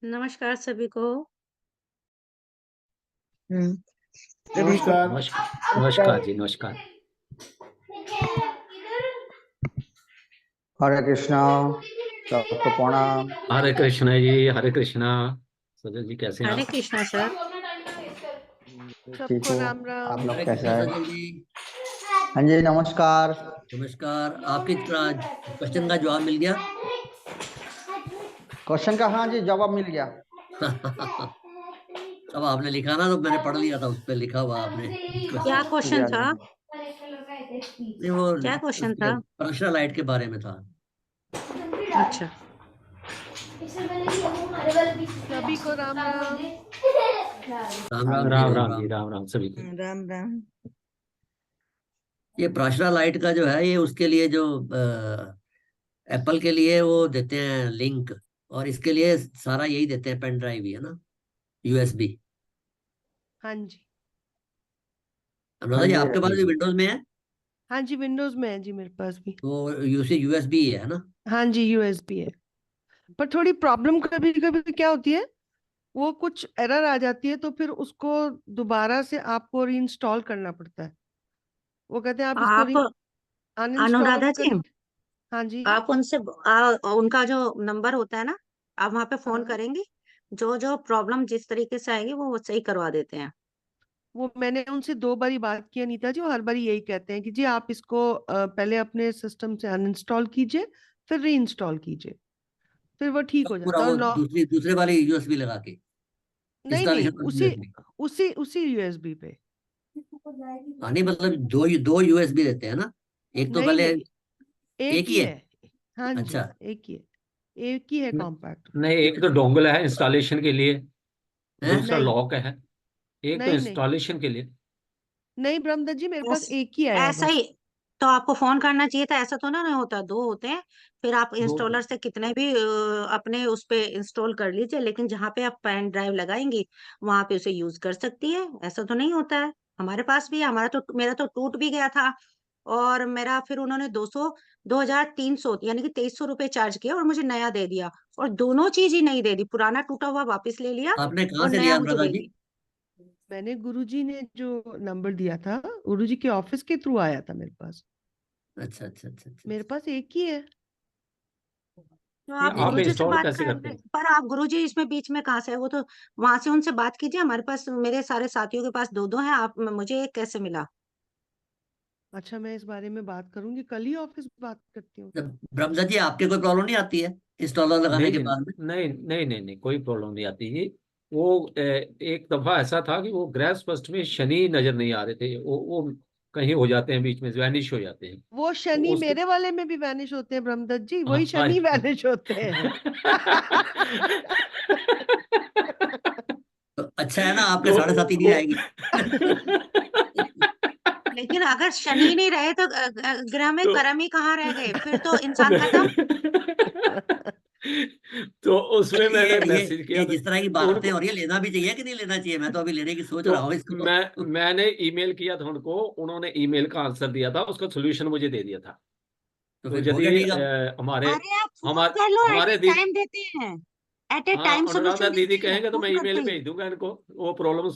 नमस्कार सभी को। हम्म, नमस्कार। नमस्कार नमस्कार जी, नमस्कार। हरे कृष्णा, सबको प्रणाम। हरे कृष्णा जी, हरे कृष्णा। सजल जी कैसे हैं हरे आप? कृष्णा सर। ठीक सबको हो? राम राम। आप लोग हरे कैसे कृष्णा हैं? सजल जी। हाँ जी, नमस्कार। नमस्कार। आपके क्वेश्चन का जवाब मिल गया? क्वेश्चन का हाँ जी जवाब मिल गया। अब आपने लिखा ना, तो मैंने पढ़ लिया था, उस पर लिखा हुआ आपने क्या क्वेश्चन। क्वेश्चन था? नहीं, वो क्या क्वेश्चन उसके था? प्रश्न लाइट के बारे में था। अच्छा। सभी को राम राम। राम राम जी, राम राम राम जी, राम। राम राम सभी को। राम राम। ये प्रश्न लाइट का जो है, ये उसके लिए जो एप्पल के लिए वो देते हैं लिंक, और इसके लिए सारा यही देते हैं, पेन ड्राइव ही है ना, यूएसबी। हाँ जी, अनुराधा हाँ जी, जी आपके पास भी विंडोज में है? हाँ जी, विंडोज में है जी मेरे पास भी। तो यूएसबी है ना? हाँ जी, यूएसबी है। पर थोड़ी प्रॉब्लम कभी कभी क्या होती है, वो कुछ एरर आ जाती है तो फिर उसको दोबारा से आपको रीइंस्टॉल करना पड़ता है। वो कहते हैं आप इसको आप अनइंस्टॉल अनुराधा जी, कर। हाँ जी। आप उनसे उनका जो नंबर होता है ना, आप वहाँ पे फोन हाँ, करेंगे। जो जो प्रॉब्लम जिस तरीके से आएगी वो सही करवा देते हैं। वो मैंने उनसे 2 बारी बात की अनीता जी, वो हर बारी यही कहते हैं कि जी आप इसको पहले अपने सिस्टम से अनइंस्टॉल कीजिए, फिर रीइंस्टॉल कीजिए, फिर वो ठीक तो हो पूरा जाता है। और वो दूसरे वाले यूएसबी लगा के नहीं नहीं, इंस्टॉलेशन वाली उसी यूएसबी। उसी उसी यूएसबी पे। हाँ, नहीं मतलब दो दो यूएसबी देते हैं ना, एक तो नहीं पहले। नहीं, एक एक ही ही है? है। हाँ जी, अच्छा। एक ही है। एक ही है न- कॉम्पैक्ट। नहीं, एक तो डोंगल है इंस्टॉलेशन के लिए, हैं? दूसरा नहीं लॉक है, एक तो नहीं नहीं इंस्टॉलेशन के लिए। नहीं ब्रह्मदत्त जी, मेरे पास ऐस, एक ही आया है ऐसा बस। ही तो आपको फोन करना चाहिए था। ऐसा तो ना नहीं होता, दो होते हैं। फिर आप दो। इंस्टॉलर से कितने भी अपने उस पे इंस्टॉल कर लीजिए, लेकिन जहाँ पे आप पेन ड्राइव लगाएंगी वहां पे उसे यूज कर सकती है। ऐसा तो नहीं होता है। हमारे पास भी है, मेरा तो टूट भी गया था। और मेरा फिर उन्होंने 2,300 यानी कि 2,300 रुपये चार्ज किया और मुझे नया दे दिया। और दोनों चीज ही नहीं दे दी, पुराना टूटा हुआ वापस ले लिया आपने कहाँ और से नया लिया मुझे अनुराधा दे जी? दी। मैंने गुरुजी ने जो नंबर दिया था, गुरुजी के ऑफिस के थ्रू आया था मेरे पास। अच्छा अच्छा अच्छा अच्छा मेरे अच्छा। पास एक ही है। तो नहीं, आप नहीं आप गुरुजी नहीं, से इंस्टॉल बात कैसे कर करते रहे, हैं? पर आप गुरुजी इसमें बीच में कहाँ से है? वो तो वहां से उनसे बात कीजिए। हमारे पास, मेरे सारे साथियों के पास दो दो हैं। आप मुझे एक कैसे मिला? अच्छा, मैं इस बारे में बात करूंगी, कल ही ऑफिस बात करती हूँ। जब ब्रह्मदत्त जी, आपके कोई प्रॉब्लम नहीं आती है इंस्टॉलर लगाने नहीं के जी, बाद में? नहीं नहीं नहीं नहीं, कोई प्रॉब्लम नहीं आती जी। वो एक दफा ऐसा था कि वो गृह स्पष्ट में शनि नजर नहीं आ रहे थे, वो कहीं हो जाते हैं, बीच में वैनिश हो जाते हैं। वो तो शनि उसके मेरे वाले में भी वैनिश होते हैं ब्रह्मदत्त जी, वही हाँ शनि वैनिश होते हैं। तो अच्छा है ना, आपके तो साढ़े साथी नहीं वो आएगी। लेकिन अगर शनि नहीं रहे तो ग्रह में तो कर्म ही कहाँ रह गए? फिर तो इंसान खत्म। तो उसमें ये मैंने ये मैसेज किया ये था जिस तरह की बातें उनको। हो रही है, लेना भी चाहिए कि नहीं लेना चाहिए? मैं तो अभी लेने की सोच तो रहा हूँ इसको। मैंने ईमेल किया था उनको, उन्होंने ईमेल का आंसर दिया था, उसका सोल्यूशन मुझे दे दिया था। तो तो फिर हो गया यदि ठीक अब। हमारे अरे आप फोन हमारे कर लो, एट हमारे ए दी टाइम देते हैं। एट ए हाँ, टाइम अनुराधा सोल्यूशन दीदी देते हैं कहेंगे तो मैं फोन ईमेल करते ही। भेज दूंगा इनको। वो प्रॉब्लम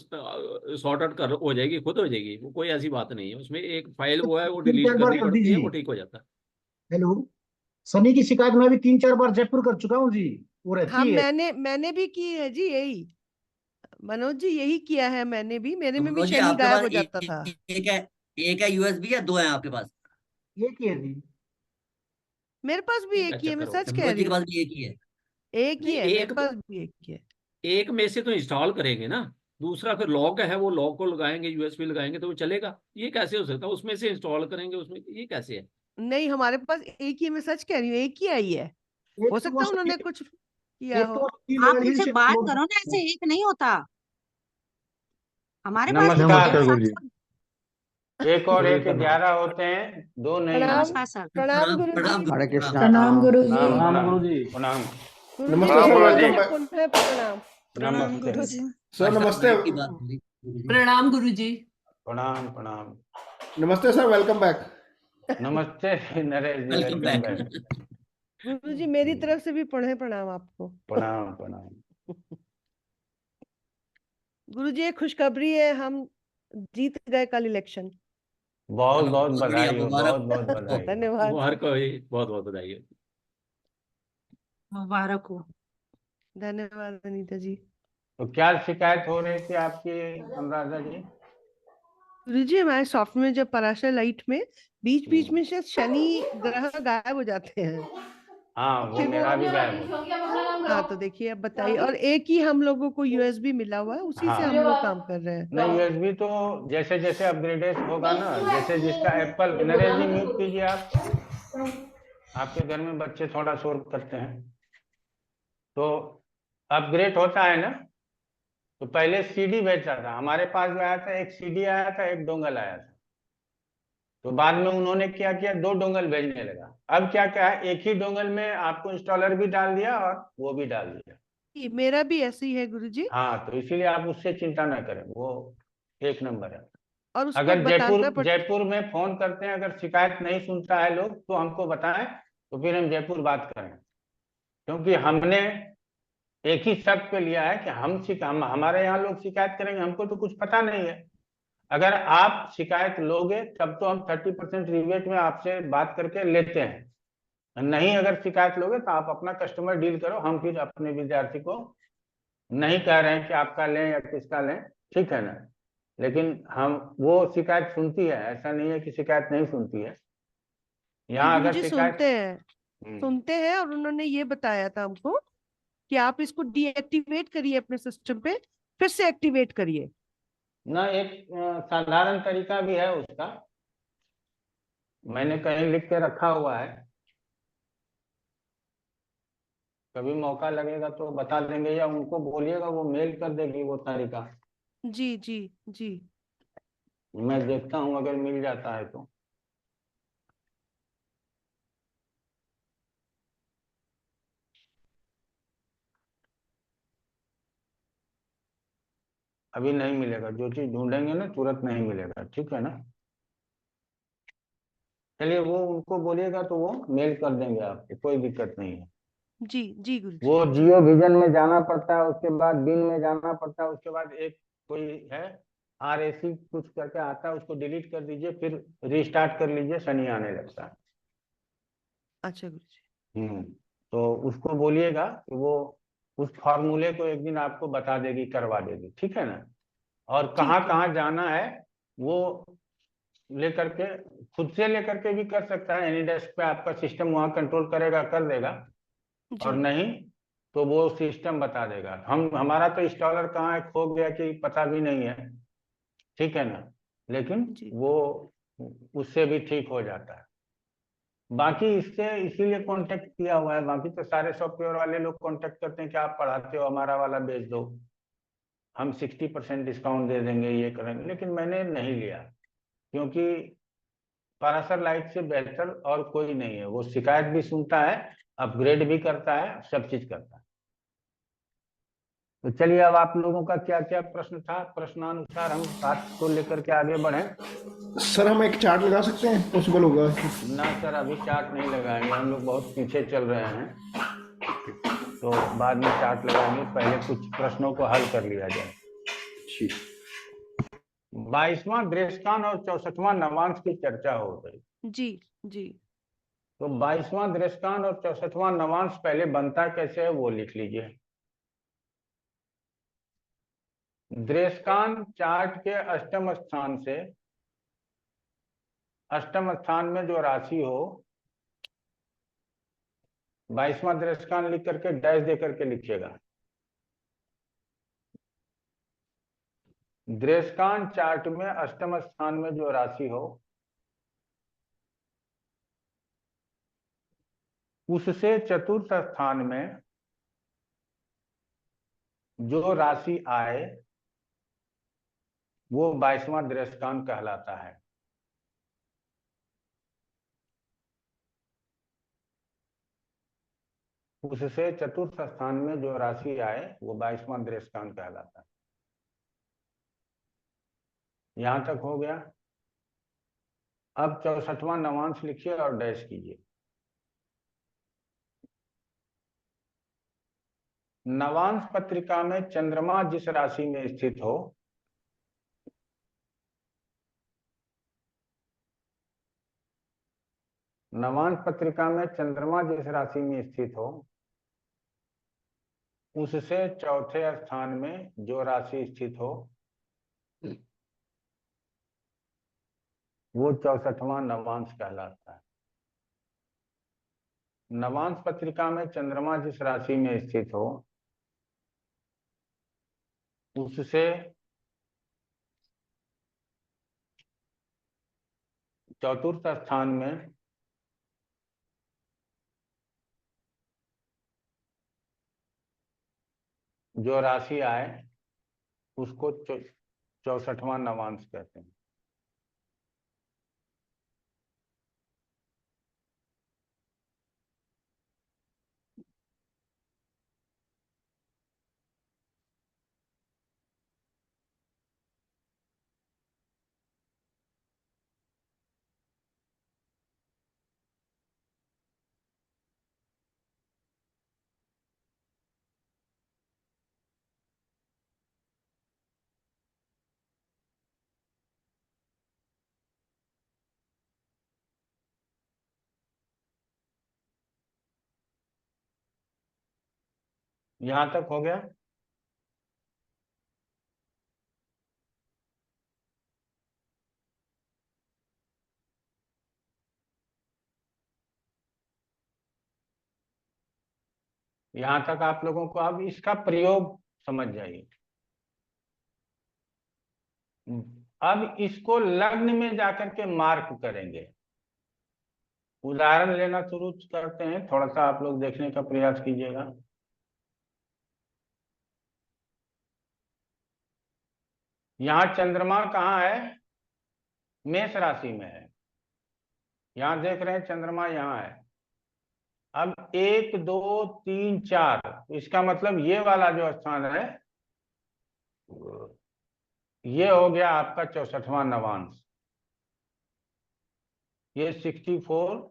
सॉर्ट आउट कर हो जाएगी, खुद हो जाएगी। वो कोई ऐसी बात नहीं है, उसमें एक फाइल वो है, वो तीन डिलीट चार बार करनी कर पड़ती है, वो दीजिए। ठीक हो जाता है। हेलो। सनी की शिकायत मैं भी 3 4 बार जयपुर कर चुका हूँ जी। वो हाँ, रहती है। मैंने भी की है जी यही। मनोज जी, यही किया है मैंने भी, मेरे तो में भी मनोज जी, शनि आपके गायब पास हो जाता था। एक है यूएसबी, या दो है आपके पास? ये की है जी। मेरे पास भी क्या एक ही है, मैं चक्कर सच होगा? तो कह मनोज रही जी के हूँ। पास भी एक ही है? एक ही नहीं, है, मेरे एक पास तो भी एक ही है। एक में से तो इंस्टॉल करेंगे ना, दूसरा फिर लॉक है, वो लॉक को लगाएंगे, यूएसबी लगाएंगे तो वो चलेगा। ये कैसे हो सकता है? उसमें से इंस्टॉल करेंगे उसमें, ये कैसे है? नहीं, हमारे पास एक ही है, मैं सच कह रही हूँ, एक ही आई है। एक हो तो सकता वो है सनी उन्होंने कुछ किया एक तो हो। वो सनी आप लेवल हिल उनसे से बात डाउनलोड करो ना, करते ऐसे हैं। एक नहीं होता। हमारे पास भी तो नमस्कार एक गुरु साथ जी। एक और गुरु जी एक प्रणाम। 11 होते हैं, दो नहीं प्रणाम। होते। नमस्कार सर। प्रणाम प्रणाम गुरु जी। प्रणाम हरे गुरु, प्रणाम। कृष्णा। प्रणाम गुरुजी। प्रणाम प्रणाम प्रणाम गुरु जी। प्रणाम। गुरु जी नमस्ते को सर, पुनः वेलकम बैक। पुनः प्रणाम। प्रणाम नमस्ते। गुरुजी। सर आशा नमस्ते। लाइट की बात हो रही गुरुजी। प्रणाम गुरुजी। प्रणाम प्रणाम। नमस्ते सर, वेलकम बैक। नमस्ते नरेश जी, वेलकम वेलकम बैक। बैक। गुरु जी, मेरी तरफ से भी पुनः प्रणाम आपको। प्रणाम प्रणाम। गुरुजी एक खुशखबरी है, हम जीत गए कल इलेक्शन। बहुत चलो बहुत बहुत बढ़िया, बधाई हो, मुबारक बहुत बहुत हो। बधाई हो। धन्यवाद। मुबारक हो भाई, बहुत बहुत बधाई हो। मुबारक हो। धन्यवाद अनीता जी। तो क्या शिकायत हो रही थी आपकी अनुराधा जी? गुरुजी हमारे सॉफ्टवेयर में जब पराशर लाइट में बीच बीच में से शनि ग्रह गायब हो जाते हैं, हाँ, वो फिर वो मेरा भी गायब हो। हाँ तो देखिए अब बताइए, और एक ही हम लोगों को यूएसबी मिला हुआ है, उसी से हाँ, हम लोग काम कर रहे हैं। नहीं यूएसबी तो जैसे जैसे अपग्रेडेड होगा ना, जैसे जिसका एप्पल, नरेश जी म्यूट कीजिए आप, आपके घर में बच्चे थोड़ा शोर करते हैं। तो अपग्रेड होता है ना, तो पहले सीडी भेजता था, हमारे पास भी आया था, एक सीडी आया था, एक डोंगल आया था। तो बाद में उन्होंने क्या किया, 2 डोंगल भेजने लगा। अब क्या क्या है, एक ही डोंगल में आपको इंस्टॉलर भी डाल दिया और वो भी डाल दिया। मेरा भी ऐसे ही है गुरुजी, हाँ, तो इसीलिए आप उससे चिंता ना करें, वो एक नंबर है। और उसको अगर बताना पड़ता। जयपुर में फोन करते हैं, अगर शिकायत नहीं सुनता है लोग, तो हमको बताएं, तो फिर हम जयपुर बात करें। क्योंकि हमने एक ही शर्त पे लिया है कि हम हमारे यहाँ लोग शिकायत करेंगे, हमको तो कुछ पता नहीं है। अगर आप शिकायत लोगे तब तो हम 30% रिबेट में आपसे बात करके लेते हैं। नहीं, अगर शिकायत लोगे तो आप अपना कस्टमर डील करो, हम फिर अपने विद्यार्थी को नहीं कह रहे हैं कि आपका लें या किसका लें, ठीक है ना। लेकिन हम, वो शिकायत सुनती है, ऐसा नहीं है कि शिकायत नहीं सुनती है। नहीं यहाँ अगर गुरुजी शिकायत सुनते हैं, और उन्होंने ये बताया था हमको कि आप इसको डीएक्टिवेट करिए अपने सिस्टम पे, फिर से एक्टिवेट करिए। ना, एक साधारण तरीका भी है उसका, मैंने कहीं लिख के रखा हुआ है, कभी मौका लगेगा तो बता देंगे, या उनको बोलिएगा वो मेल कर देगी वो तरीका। जी जी जी। मैं देखता हूँ अगर मिल जाता है तो। अभी नहीं मिलेगा, जो चीज ढूंढेंगे ना तुरंत नहीं मिलेगा, ठीक है ना। चलिए, वो उनको बोलिएगा तो वो मेल कर देंगे आपको, कोई दिक्कत नहीं है। जी जी गुरुजी वो जी। जियो विजन में जाना पड़ता है, उसके बाद बिन में जाना पड़ता है, उसके बाद एक कोई है RAC कुछ करके आता है, उसको डिलीट कर दीजिए, फिर रीस्टार्ट कर लीजिए, शनि आने लगता है। अच्छा गुरुजी। तो उसको बोलिएगा कि वो उस फॉर्मूले को एक दिन आपको बता देगी, करवा देगी, ठीक है ना। और कहाँ ठीक है कहाँ जाना है वो लेकर के, खुद से लेकर के भी कर सकता है, एनी डेस्क पे आपका सिस्टम वहाँ कंट्रोल करेगा, कर देगा। और जी नहीं तो वो सिस्टम बता देगा। हमारा तो इंस्टॉलर कहाँ है, खो गया कि पता भी नहीं है, ठीक है ना। लेकिन जी वो उससे भी ठीक हो जाता है। बाकी इससे इसीलिए कांटेक्ट किया हुआ है, बाकी तो सारे सॉफ्टवेयर वाले लोग कांटेक्ट करते हैं कि आप पढ़ाते हो, हमारा वाला बेच दो, हम 60% डिस्काउंट दे देंगे, ये करेंगे। लेकिन मैंने नहीं लिया, क्योंकि परासर लाइट से बेहतर और कोई नहीं है। वो शिकायत भी सुनता है, अपग्रेड भी करता है, सब चीज करता है। तो चलिए, अब आप लोगों का क्या क्या प्रश्न था, प्रश्नानुसार हम बात को लेकर के आगे बढ़े। सर हम एक चार्ट लगा सकते हैं, पॉसिबल होगा? ना सर, अभी चार्ट नहीं लगाएंगे, हम लोग बहुत पीछे चल रहे हैं, तो बाद में चार्ट लगाएंगे, पहले कुछ प्रश्नों को हल कर लिया जाए। ठीक। 22वां दृष्टांत और 64वां नवांश की चर्चा हो गई। जी जी। तो 22वां दृष्टांत और 64वां नवांश पहले बनता कैसे है वो लिख लीजिए। दृष्टांत चार्ट के अष्टम स्थान से, अष्टम स्थान में जो राशि हो, 22वां दृष्टांत लिख करके डैश दे करके लिखिएगा। दृष्टांत चार्ट में अष्टम स्थान में जो राशि हो, उससे चतुर्थ स्थान में जो राशि आए वो 22वां दृष्टांत कहलाता है। उससे चतुर्थ स्थान में जो राशि आए वो 22वां दृष्टांत कहलाता है। यहां तक हो गया। अब 64वां नवांश लिखिए और डैश कीजिए। नवांश पत्रिका में चंद्रमा जिस राशि में स्थित हो, नवांश पत्रिका में चंद्रमा जिस राशि में स्थित हो, उससे चौथे स्थान में जो राशि स्थित हो वो 64वां नवांश कहलाता है। नवांश पत्रिका में चंद्रमा जिस राशि में स्थित हो, उससे चतुर्थ स्थान में जो राशि आए उसको 64वां नवांश कहते हैं। यहां तक हो गया। यहां तक आप लोगों को अब इसका प्रयोग समझ जाइए। अब इसको लग्न में जाकर के मार्क करेंगे। उदाहरण लेना शुरू करते हैं, थोड़ा सा आप लोग देखने का प्रयास कीजिएगा। यहाँ चंद्रमा कहाँ है? मेष राशि में है। यहाँ देख रहे हैं चंद्रमा यहाँ है। अब 1 2 3 4, इसका मतलब ये वाला जो स्थान है ये हो गया आपका 64वां नवांश। ये 64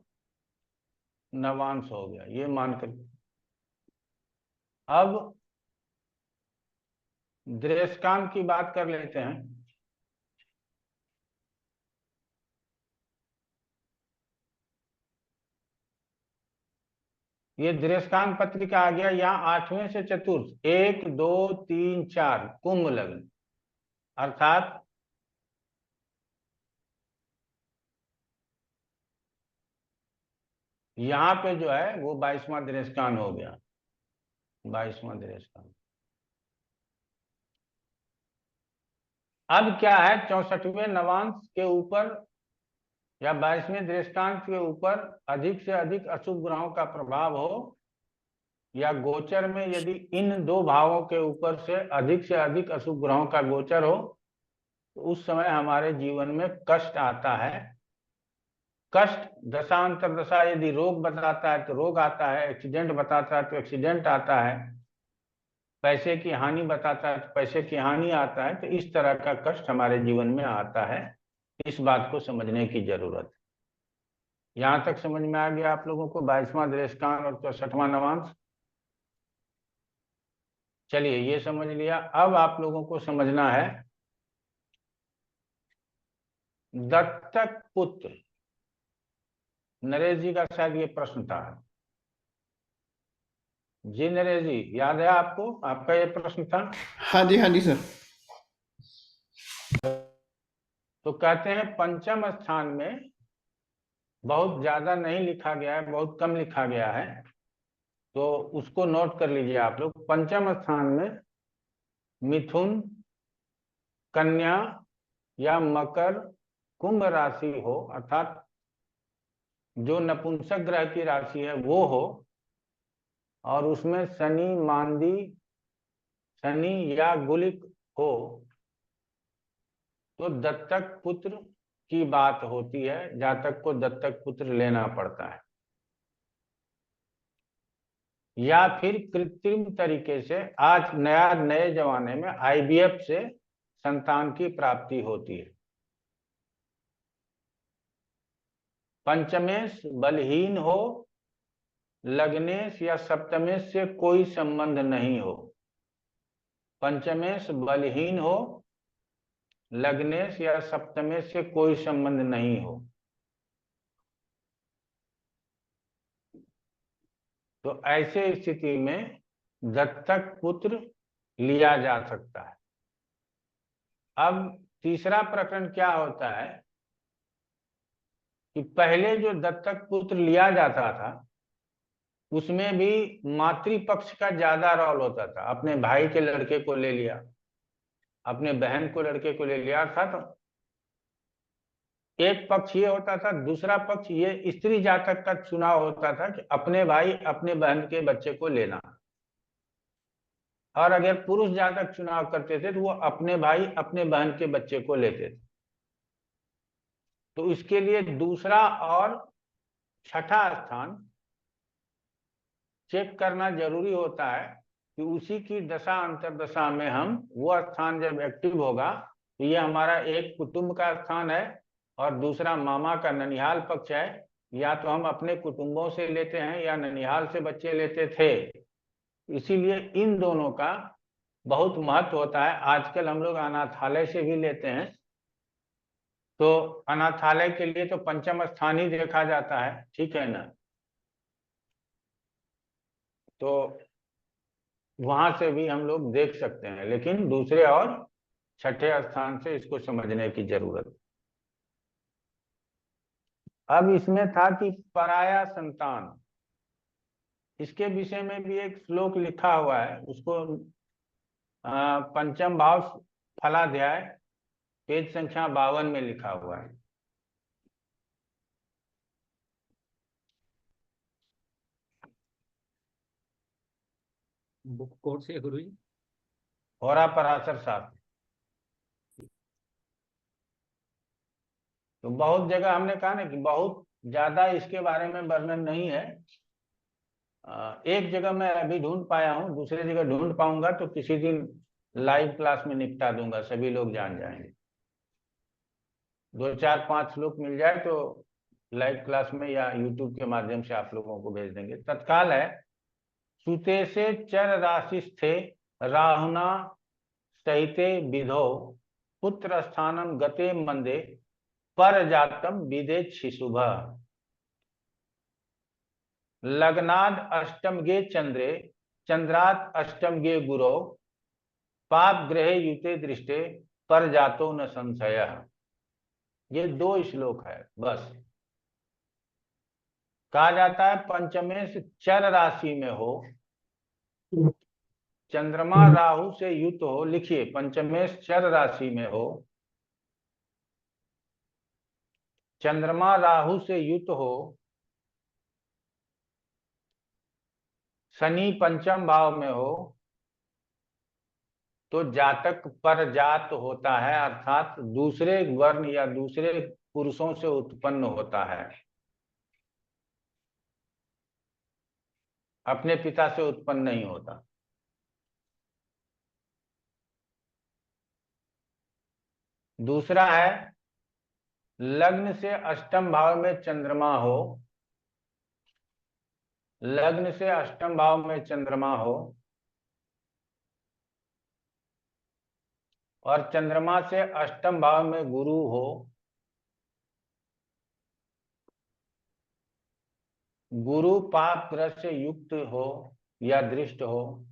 नवांश हो गया, ये मानकर। अब दृष्टांत की बात कर लेते हैं। ये दृष्टांत पत्रिका आ गया। यहाँ 8वें से चतुर्थ 1 2 3 4 कुंभ लग्न, अर्थात यहाँ पे जो है वो 22वां दृष्टांत हो गया, 22वां दृष्टांत। अब क्या है, 64वें नवांश के ऊपर या 22वें दृष्टांत के ऊपर अधिक से अधिक अशुभ ग्रहों का प्रभाव हो, या गोचर में यदि इन दो भावों के ऊपर से अधिक अशुभ ग्रहों का गोचर हो, तो उस समय हमारे जीवन में कष्ट आता है। कष्ट दशांतर दशा, यदि रोग बताता है तो रोग आता है, एक्सीडेंट बताता है तो एक्सीडेंट आता है, पैसे की हानि बताता है तो पैसे की हानि आता है। तो इस तरह का कष्ट हमारे जीवन में आता है। इस बात को समझने की जरूरत है। यहां तक समझ में आ गया आप लोगों को 22वां दृष्टांत और 64वां नवांश? चलिए, ये समझ लिया। अब आप लोगों को समझना है दत्तक पुत्र। नरेश जी का शायद ये प्रश्न था। जी नरेश जी, याद है आपको? आपका ये प्रश्न था। हाँ जी सर। तो कहते हैं पंचम स्थान में बहुत ज्यादा नहीं लिखा गया है, बहुत कम लिखा गया है, तो उसको नोट कर लीजिए आप लोग। पंचम स्थान में मिथुन, कन्या या मकर, कुंभ राशि हो, अर्थात जो नपुंसक ग्रह की राशि है वो हो, और उसमें शनि, मांदी, शनि या गुलिक हो, तो दत्तक पुत्र की बात होती है। जातक को दत्तक पुत्र लेना पड़ता है, या फिर कृत्रिम तरीके से, आज नए जमाने में IVF से संतान की प्राप्ति होती है। पंचमेश बलहीन हो, लग्नेश या सप्तमेश से कोई संबंध नहीं हो, पंचमेश बलहीन हो, लग्नेश या सप्तमेश से कोई संबंध नहीं हो, तो ऐसे स्थिति में दत्तक पुत्र लिया जा सकता है। अब तीसरा प्रकरण क्या होता है कि पहले जो दत्तक पुत्र लिया जाता था उसमें भी मातृपक्ष का ज्यादा रोल होता था। अपने भाई के लड़के को ले लिया, अपने बहन को लड़के को ले लिया, अर्थात एक पक्ष ये होता था, दूसरा पक्ष ये स्त्री जातक का चुनाव होता था कि अपने भाई अपने बहन के बच्चे को लेना, और अगर पुरुष जातक चुनाव करते थे तो वो अपने भाई अपने बहन के बच्चे को लेते थे। तो इसके लिए दूसरा और छठा स्थान चेक करना जरूरी होता है कि उसी की दशा अंतरदशा में हम वो स्थान जब एक्टिव होगा तो ये हमारा एक कुटुंब का स्थान है और दूसरा मामा का ननिहाल पक्ष है। या तो हम अपने कुटुंबों से लेते हैं या ननिहाल से बच्चे लेते थे, इसीलिए इन दोनों का बहुत महत्व होता है। आजकल हम लोग अनाथालय से भी लेते हैं, तो अनाथालय के लिए तो पंचम स्थान ही देखा जाता है, ठीक है ना, तो वहां से भी हम लोग देख सकते हैं, लेकिन दूसरे और छठे स्थान से इसको समझने की जरूरत। अब इसमें था कि पराया संतान, इसके विषय में भी एक श्लोक लिखा हुआ है, उसको पंचम भाव फलाध्याय पेज संख्या 52 में लिखा हुआ है। बुक कोड से गुरु जी। होरा पराशर शास्त्र। तो बहुत जगह हमने कहा ना कि बहुत ज्यादा इसके बारे में वर्णन नहीं है। एक जगह मैं अभी ढूंढ पाया हूँ, दूसरी जगह ढूंढ पाऊंगा तो किसी दिन लाइव क्लास में निपटा दूंगा, सभी लोग जान जाएंगे। 2 4 5 लोग मिल जाए तो लाइव क्लास में या यूट्यूब के माध्यम से आप लोगों को भेज देंगे। तत्काल है, सुते से चर राशि थे राहुना सहिते विधो पुत्र स्थानम गते मंदे पर जातम विदे शिशुभ लग्नाद अष्टम गे चंद्रे चंद्रात अष्टम गे गुरो पाप ग्रहे युते दृष्टे पर जातो न संशय। ये 2 श्लोक है बस। कहा जाता है पंचमेश चर राशि में हो, चंद्रमा राहु से युक्त हो, लिखिए पंचमेश चर राशि में हो, चंद्रमा राहु से युक्त हो, शनि पंचम भाव में हो, तो जातक परजात होता है, अर्थात दूसरे वर्ण या दूसरे पुरुषों से उत्पन्न होता है, अपने पिता से उत्पन्न नहीं होता। दूसरा है लग्न से अष्टम भाव में चंद्रमा हो, लग्न से अष्टम भाव में चंद्रमा हो और चंद्रमा से अष्टम भाव में गुरु हो, गुरु पाप ग्रह से युक्त हो या दृष्ट हो,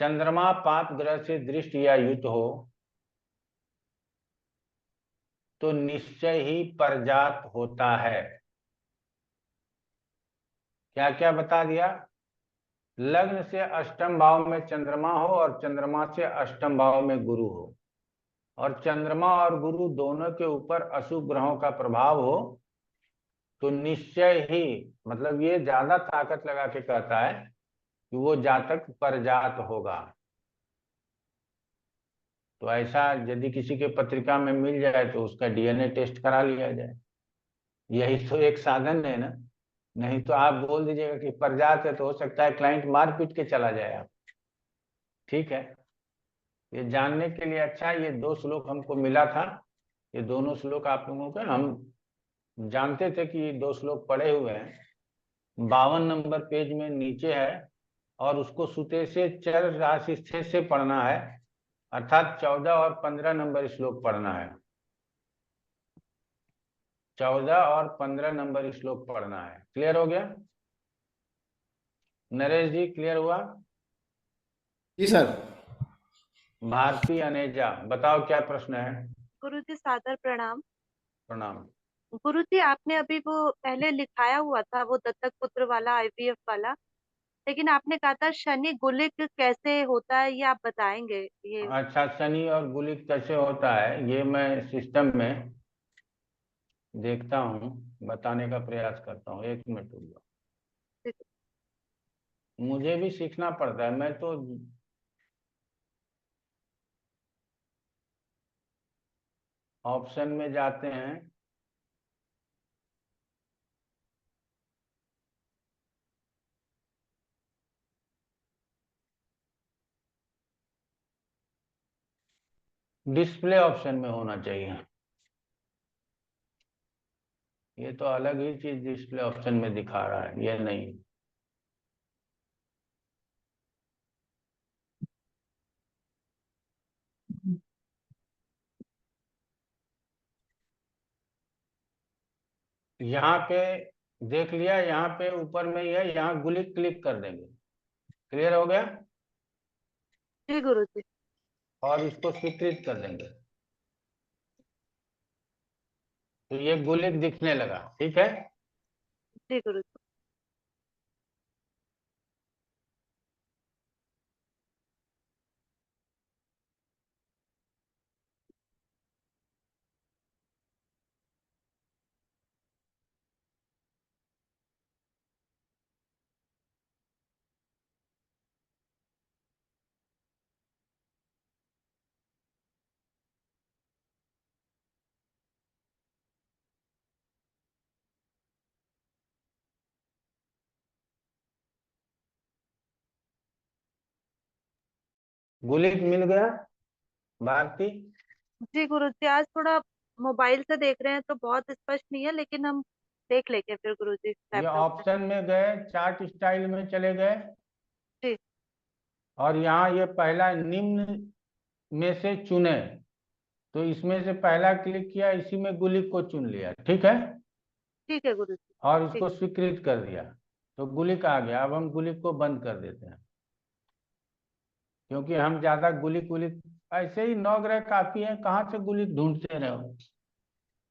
चंद्रमा पाप ग्रह से दृष्ट या युक्त हो तो निश्चय ही परजात होता है। क्या क्या बता दिया? लग्न से अष्टम भाव में चंद्रमा हो और चंद्रमा से अष्टम भाव में गुरु हो, और चंद्रमा और गुरु दोनों के ऊपर अशुभ ग्रहों का प्रभाव हो, तो निश्चय ही, मतलब ये ज्यादा ताकत लगा के कहता है कि वो जातक परजात होगा। तो ऐसा यदि किसी के पत्रिका में मिल जाए तो उसका डीएनए टेस्ट करा लिया जाए, यही तो एक साधन है ना। नहीं तो आप बोल दीजिएगा कि परजात है, तो हो सकता है क्लाइंट मार पीट के चला जाए आप। ठीक है, ये जानने के लिए अच्छा, ये 2 श्लोक हमको मिला था, ये दोनों श्लोक आप लोगों के हम जानते थे कि ये 2 श्लोक पढ़े हुए हैं, 52 नंबर पेज में नीचे है, और उसको सुते से चर राशि स्थिर से पढ़ना है, अर्थात 14 और 15 नंबर श्लोक पढ़ना है। 14 और 15 नंबर श्लोक पढ़ना है। क्लियर हो गया? नरेश जी क्लियर हुआ? जी सर। भारती अनेजा बताओ क्या प्रश्न है? गुरुजी सादर प्रणाम। प्रणाम। गुरुजी आपने अभी वो पहले लिखाया हुआ था वो दत्तक पुत्र वाला आईवीएफ वाला, लेकिन आपने कहा था शनि गुलिक कैसे होता है ये आप बताएंगे ये। अच्छा, शनि और गुलिक कैसे होता है ये मैं सिस्टम में देखता हूँ, बताने का प्रयास करता हूँ। 1 मिनट रुक जाओ, मुझे भी सीखना पड़ता है। मैं तो ऑप्शन में जाते हैं, डिस्प्ले ऑप्शन में होना चाहिए। ये तो अलग ही चीज डिस्प्ले ऑप्शन में दिखा रहा है, ये नहीं। यहाँ पे देख लिया, यहाँ पे ऊपर में ही है, यहाँ गुलिक क्लिक कर देंगे। क्लियर हो गया? जी गुरुजी। और इसको स्वीकृत कर देंगे तो ये गुलिक दिखने लगा। ठीक है? जी गुरुजी। गुलिक मिल गया भारती? जी गुरुजी, आज थोड़ा मोबाइल से देख रहे हैं तो बहुत स्पष्ट नहीं है, लेकिन हम देख लेंगे फिर गुरुजी ये लैपटॉप में। ऑप्शन में गए, चार्ट स्टाइल में चले गए, जी और यहाँ ये पहला निम्न में से चुने, तो इसमें से पहला क्लिक किया, इसी में गुलिक को चुन लिया। ठीक है? ठीक है गुरुजी। और ठीक। इसको स्वीकृत कर दिया तो गुलिक आ गया। अब हम गुलिक को बंद कर देते हैं, क्योंकि हम ज्यादा गुलिक गुलिक ऐसे ही 9 ग्रह काफी है, कहाँ से गुलिक ढूंढते रहो।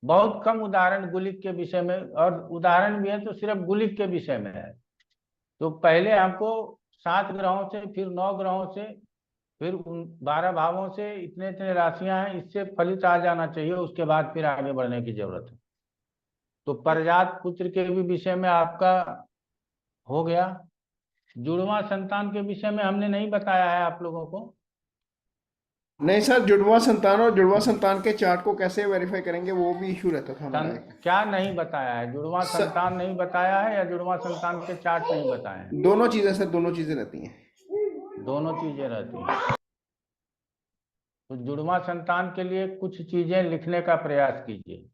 बहुत कम उदाहरण गुलिक के विषय में, और उदाहरण भी है तो सिर्फ गुलिक के विषय में है। तो पहले हमको 7 ग्रहों से, फिर 9 ग्रहों से, फिर 12 भावों से, इतने इतने राशियां हैं, इससे फलित आ जाना चाहिए, उसके बाद फिर आगे बढ़ने की जरूरत है। तो परजात पुत्र के भी विषय में आपका हो गया। जुड़वा संतान के विषय में हमने नहीं बताया है आप लोगों को। नहीं सर, जुड़वा संतान और जुड़वा संतान के चार्ट को कैसे वेरीफाई करेंगे वो भी इशू रहता था हमारा एक। क्या नहीं बताया है? जुड़वा सर- संतान नहीं बताया है, या जुड़वा संतान के चार्ट नहीं बताए हैं? दोनों चीजें सर, दोनों चीजें रहती हैं। दोनों चीजें रहती हैं। तो जुड़वा संतान के लिए कुछ चीजें लिखने का प्रयास कीजिए।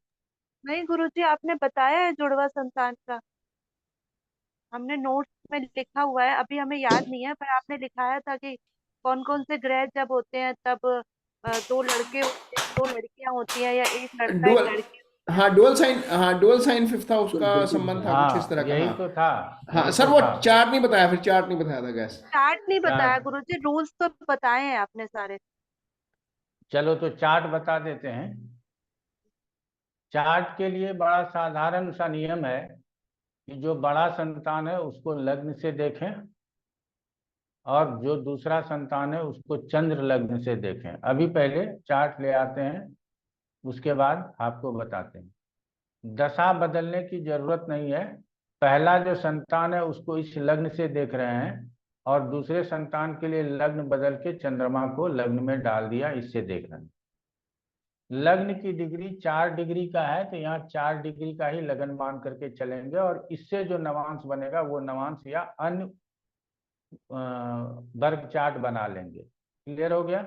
नहीं गुरुजी, आपने बताया है जुड़वा संतान का, हमने नोट्स में लिखा हुआ है, अभी हमें याद नहीं है, पर आपने लिखाया था कि कौन कौन से ग्रह जब होते हैं तब 2 लड़के होते हैं, 2 लड़कियां होती हैं, या एक लड़का एक डुअल, लड़की। हाँ डुअल साइन, हाँ डुअल साइन फिफ्थ हाउस का बिल्कुल, संबंध था कुछ इस हाँ तरह का। यही हाँ तो था। हाँ यही सर, तो वो था। चार्ट नहीं बताया, फिर चार्ट नहीं बताया था गैस। चार्ट नहीं बताया चार्ट, गुरुजी, रूल्स तो बताए हैं आपने सारे। चलो तो चार्ट बता देते हैं। चार्ट के लिए बड़ा साधारण सा नियम है कि जो बड़ा संतान है उसको लग्न से देखें, और जो दूसरा संतान है उसको चंद्र लग्न से देखें। अभी पहले चार्ट ले आते हैं, उसके बाद आपको बताते हैं। दशा बदलने की जरूरत नहीं है। पहला जो संतान है उसको इस लग्न से देख रहे हैं, और दूसरे संतान के लिए लग्न बदल के चंद्रमा को लग्न में डाल दिया, इससे देख रहे हैं। लग्न की डिग्री 4 डिग्री का है, तो यहाँ 4 डिग्री का ही लगन मान करके चलेंगे, और इससे जो नवांश बनेगा वो नवांश या अन्य वर्ग चार्ट बना लेंगे। क्लियर हो गया?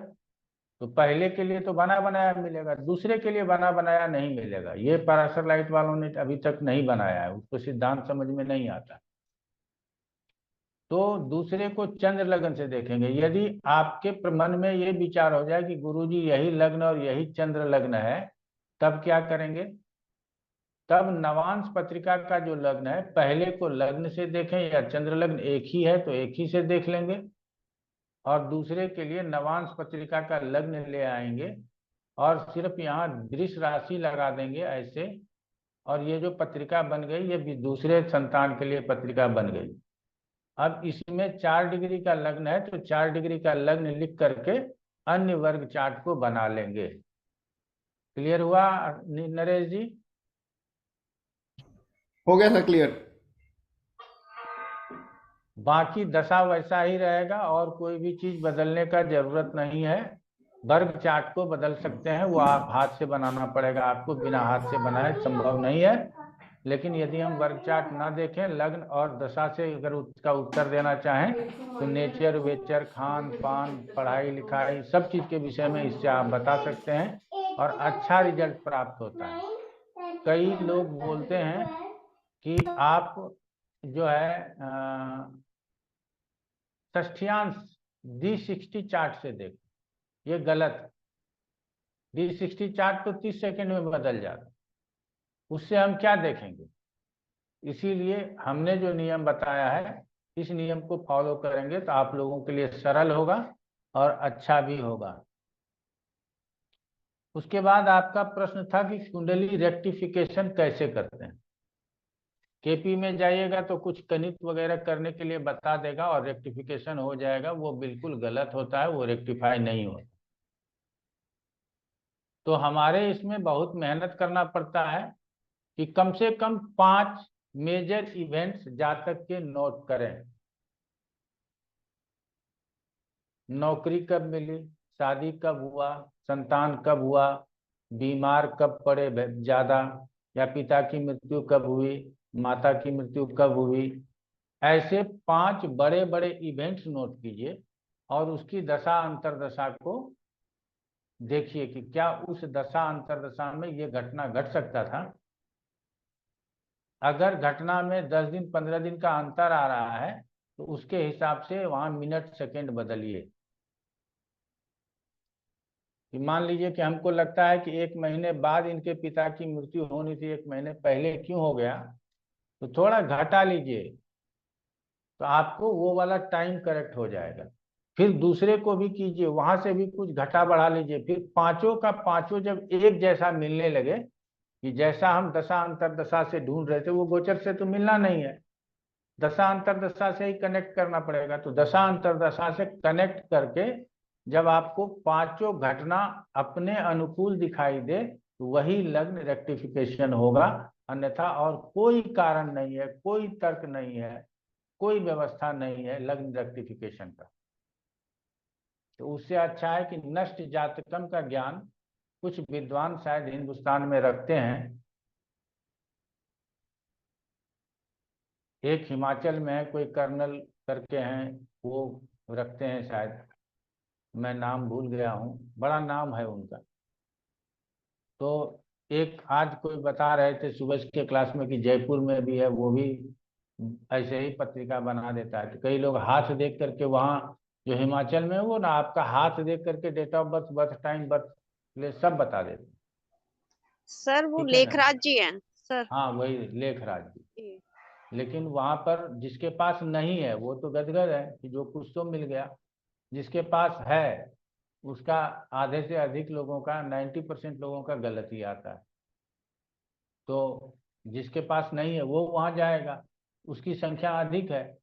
तो पहले के लिए तो बना बनाया मिलेगा, दूसरे के लिए बना बनाया नहीं मिलेगा। ये पराशर लाइट वालों ने अभी तक नहीं बनाया है, उसको सिद्धांत समझ में नहीं आता। तो दूसरे को चंद्र लग्न से देखेंगे। यदि आपके मन में ये विचार हो जाए कि गुरुजी यही लग्न और यही चंद्र लग्न है, तब क्या करेंगे? तब नवांश पत्रिका का जो लग्न है, पहले को लग्न से देखें, या चंद्र लग्न एक ही है तो एक ही से देख लेंगे, और दूसरे के लिए नवांश पत्रिका का लग्न ले आएंगे और सिर्फ यहाँ वृष राशि लगा देंगे ऐसे, और ये जो पत्रिका बन गई ये भी दूसरे संतान के लिए पत्रिका बन गई। अब इसमें 4 डिग्री का लग्न है तो 4 डिग्री का लग्न लिख करके अन्य वर्ग चार्ट को बना लेंगे। क्लियर हुआ नरेश जी? हो गया सर, क्लियर। बाकी दशा वैसा ही रहेगा और कोई भी चीज बदलने का जरूरत नहीं है। वर्ग चार्ट को बदल सकते हैं, वो आप हाथ से बनाना पड़ेगा आपको, बिना हाथ से बनाए संभव नहीं है। लेकिन यदि हम वर्ग चार्ट ना देखें, लग्न और दशा से अगर उसका उत्तर देना चाहें तो नेचर वेचर खान पान पढ़ाई लिखाई सब चीज के विषय में इससे आप बता सकते हैं और अच्छा रिजल्ट प्राप्त होता है। कई लोग बोलते हैं कि आप जो है षष्ठ्यांश D60 चार्ट से देख, ये गलत है। D60 चार्ट तो 30 सेकंड में बदल जाता, उससे हम क्या देखेंगे? इसीलिए हमने जो नियम बताया है इस नियम को फॉलो करेंगे तो आप लोगों के लिए सरल होगा और अच्छा भी होगा। उसके बाद आपका प्रश्न था कि कुंडली रेक्टिफिकेशन कैसे करते हैं। केपी में जाइएगा तो कुछ गणित वगैरह करने के लिए बता देगा और रेक्टिफिकेशन हो जाएगा। वो बिल्कुल गलत होता है, वो रेक्टिफाई नहीं होता। तो हमारे इसमें बहुत मेहनत करना पड़ता है कि कम से कम 5 मेजर इवेंट्स जातक के नोट करें। नौकरी कब मिली, शादी कब हुआ, संतान कब हुआ, बीमार कब पड़े ज्यादा, या पिता की मृत्यु कब हुई, माता की मृत्यु कब हुई। ऐसे 5 बड़े बड़े इवेंट्स नोट कीजिए और उसकी दशा अंतरदशा को देखिए कि क्या उस दशा अंतरदशा में ये घटना घट सकता था। अगर घटना में 10 दिन 15 दिन का अंतर आ रहा है तो उसके हिसाब से वहां मिनट सेकंड बदलिए। कि मान लीजिए कि हमको लगता है कि 1 महीने बाद इनके पिता की मृत्यु होनी थी, 1 महीने पहले क्यों हो गया, तो थोड़ा घटा लीजिए तो आपको वो वाला टाइम करेक्ट हो जाएगा। फिर दूसरे को भी कीजिए, वहां से भी कुछ घटा बढ़ा लीजिए। फिर पांचों का पांचों जब एक जैसा मिलने लगे कि जैसा हम दशा अंतरदशा से ढूंढ रहे थे वो गोचर से तो मिलना नहीं है, दशा अंतरदशा से ही कनेक्ट करना पड़ेगा। तो दशा अंतरदशा से कनेक्ट करके जब आपको पांचों घटना अपने अनुकूल दिखाई दे तो वही लग्न रेक्टिफिकेशन होगा। अन्यथा और कोई कारण नहीं है, कोई तर्क नहीं है, कोई व्यवस्था नहीं है लग्न रेक्टिफिकेशन का। तो उससे अच्छा है कि नष्ट जातकम का ज्ञान कुछ विद्वान शायद हिंदुस्तान में रखते हैं। एक हिमाचल में है, कोई कर्नल करके हैं, वो रखते हैं शायद, मैं नाम भूल गया हूँ, बड़ा नाम है उनका। तो एक आज कोई बता रहे थे सुबह के क्लास में कि जयपुर में भी है, वो भी ऐसे ही पत्रिका बना देता है। तो कई लोग हाथ देख करके, वहाँ जो हिमाचल में है वो ना आपका हाथ देख करके date of birth, birth time, birth place सब बता देते हैं। सर वो ठीक है ना? लेखराज जी हैं सर। हाँ वही लेखराज जी। जी। लेकिन वहां पर जिसके पास नहीं है वो तो गदगद है कि जो कुछ तो मिल गया। जिसके पास है उसका आधे से अधिक लोगों का 90% लोगों का गलत ही आता है। तो जिसके पास नहीं है वो वहां जाएगा, उसकी संख्या अधिक है,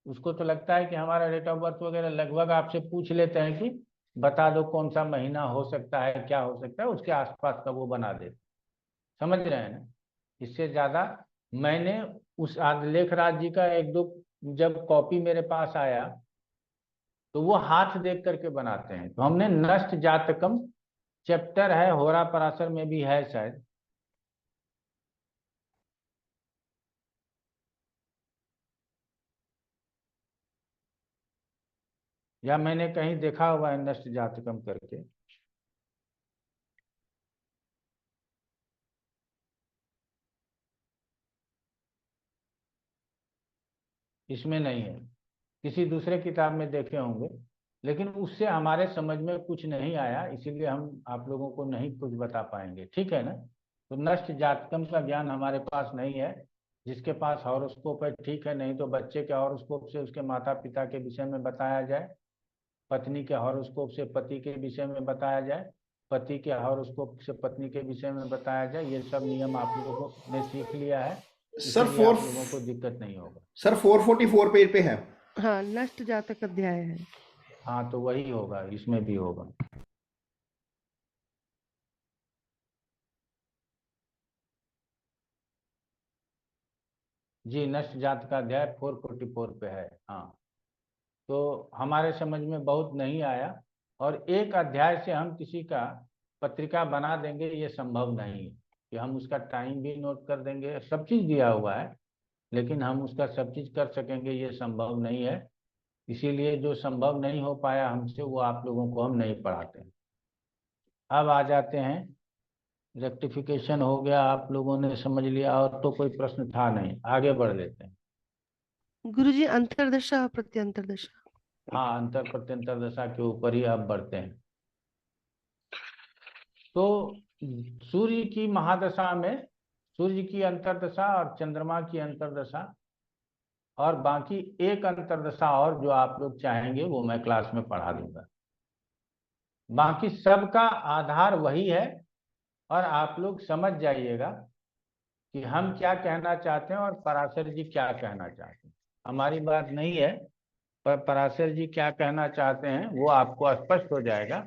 उसको तो लगता है कि हमारा डेट ऑफ बर्थ वगैरह लगभग आपसे पूछ लेते हैं कि बता दो कौन सा महीना हो सकता है, क्या हो सकता है, उसके आसपास का वो बना देते। समझ रहे हैं ना? इससे ज्यादा मैंने उस लेखराज जी का 1-2 जब कॉपी मेरे पास आया तो वो हाथ देख करके बनाते हैं। तो हमने नष्ट जातकम चैप्टर है, होरा पराशर में भी है शायद, या मैंने कहीं देखा हुआ है नष्ट जातकम करके। इसमें नहीं है। किसी दूसरे किताब में देखे होंगे, लेकिन उससे हमारे समझ में कुछ नहीं आया, इसीलिए हम आप लोगों को नहीं कुछ बता पाएंगे, ठीक है ना। तो नष्ट जातकम का ज्ञान हमारे पास नहीं है। जिसके पास हॉरोस्कोप है ठीक है, नहीं तो बच्चे के हॉरोस्कोप से उसके माता पिता के विषय में बताया जाए, पत्नी के हॉरोस्कोप से पति के विषय में बताया जाए, पति के हॉरोस्कोप से पत्नी के विषय में बताया जाए। ये सब नियम आप लोगों ने सीख लिया है, सर इसीलिए आप लोगों को दिक्कत नहीं होगा। सर 444 पेज पे है। हाँ, नष्ट जातक अध्याय है। हाँ तो वही होगा, इसमें भी होगा। जी, नष्ट जात का अध्याय 444 पे है। हाँ, तो हमारे समझ में बहुत नहीं आया, और एक अध्याय से हम किसी का पत्रिका बना देंगे ये संभव नहीं है कि हम उसका टाइम भी नोट कर देंगे, सब चीज़ दिया हुआ है, लेकिन हम उसका सब चीज़ कर सकेंगे ये संभव नहीं है। इसीलिए जो संभव नहीं हो पाया हमसे, वो आप लोगों को हम नहीं पढ़ाते हैं। अब आ जाते हैं, रेक्टिफिकेशन हो गया, आप लोगों ने समझ लिया, और तो कोई प्रश्न था नहीं, आगे बढ़ लेते हैं। गुरुजी, अंतर्दशा और प्रत्यंतरदशा। हाँ, अंतर प्रत्यंतर दशा के ऊपर ही अब बढ़ते हैं। तो सूर्य की महादशा में सूर्य की अंतर्दशा और चंद्रमा की अंतर्दशा, और बाकी एक अंतर्दशा और जो आप लोग चाहेंगे वो मैं क्लास में पढ़ा दूंगा। बाकी सबका आधार वही है, और आप लोग समझ जाइएगा कि हम क्या कहना चाहते हैं और पराशर जी क्या कहना चाहते हैं। हमारी बात नहीं है, पर पराशर जी क्या कहना चाहते हैं वो आपको स्पष्ट हो जाएगा।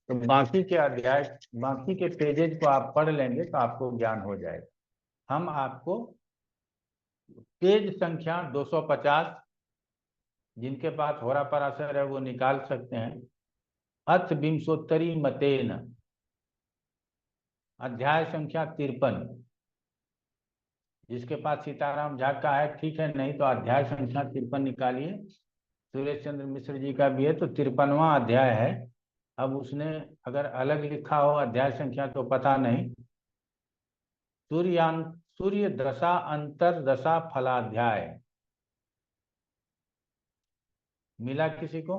तो बाकी के अध्याय, बाकी के पेजेज को आप पढ़ लेंगे तो आपको ज्ञान हो जाएगा। हम आपको पेज संख्या 250, जिनके पास होरा पराशर है वो निकाल सकते हैं। अथ विंशोत्तरी मतेन, अध्याय संख्या 53। जिसके पास सीताराम झा का है ठीक है, नहीं तो अध्याय संख्या 53 निकालिए। सुरेश चंद्र मिश्र जी का भी है तो 53वां अध्याय है। अब उसने अगर अलग लिखा हो अध्याय संख्या तो पता नहीं। सूर्य दशा अंतर दशा फलाध्याय मिला किसी को?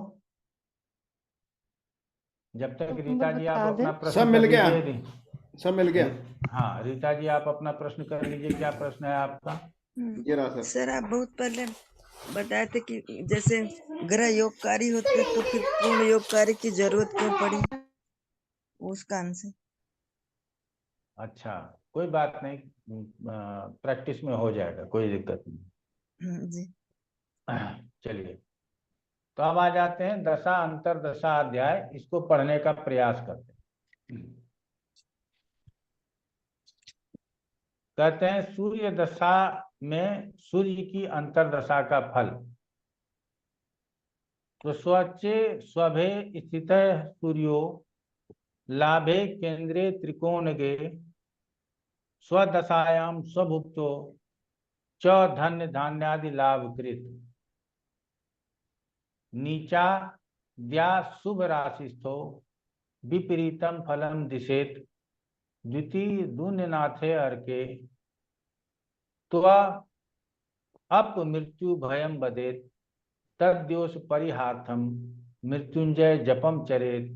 जब तक रीता जी आप अपना सब प्रश्न मिल कर गया, लीजिए। सब मिल गया। हाँ, रीता जी आप अपना प्रश्न कर लीजिए, क्या प्रश्न है आपका? ये रहा सर। सर, आप बहुत पहले बताए थे कि जैसे ग्रह योगकारी होते तो फिर पूर्ण योगकारी की जरूरत क्यों पड़ी, उसका आंसर। अच्छा, कोई बात नहीं, प्रैक्टिस में हो जाएगा, कोई दिक्कत नहीं। जी। चलिए, तो अब आ जाते हैं दशा अंतर दशा अध्याय, इसको पढ़ने का प्रयास करते हैं। कहते हैं सूर्य दशा में सूर्य की अंतर्दशा का फल। तो स्वच्चे स्वभे स्थित सूर्यो लाभे केंद्रे त्रिकोणगे स्वदशायाम स्वभुक्तो च धन्य धान्यादि लाभ कृत नीचा द्या शुभ राशिस्थो विपरीतम फलम दिशेत द्वितीय दुन्यनाथे अर्के त्वा अप मृत्यु भयम बदेत तद्योष परिहार्थम मृत्युंजय जपम चरेत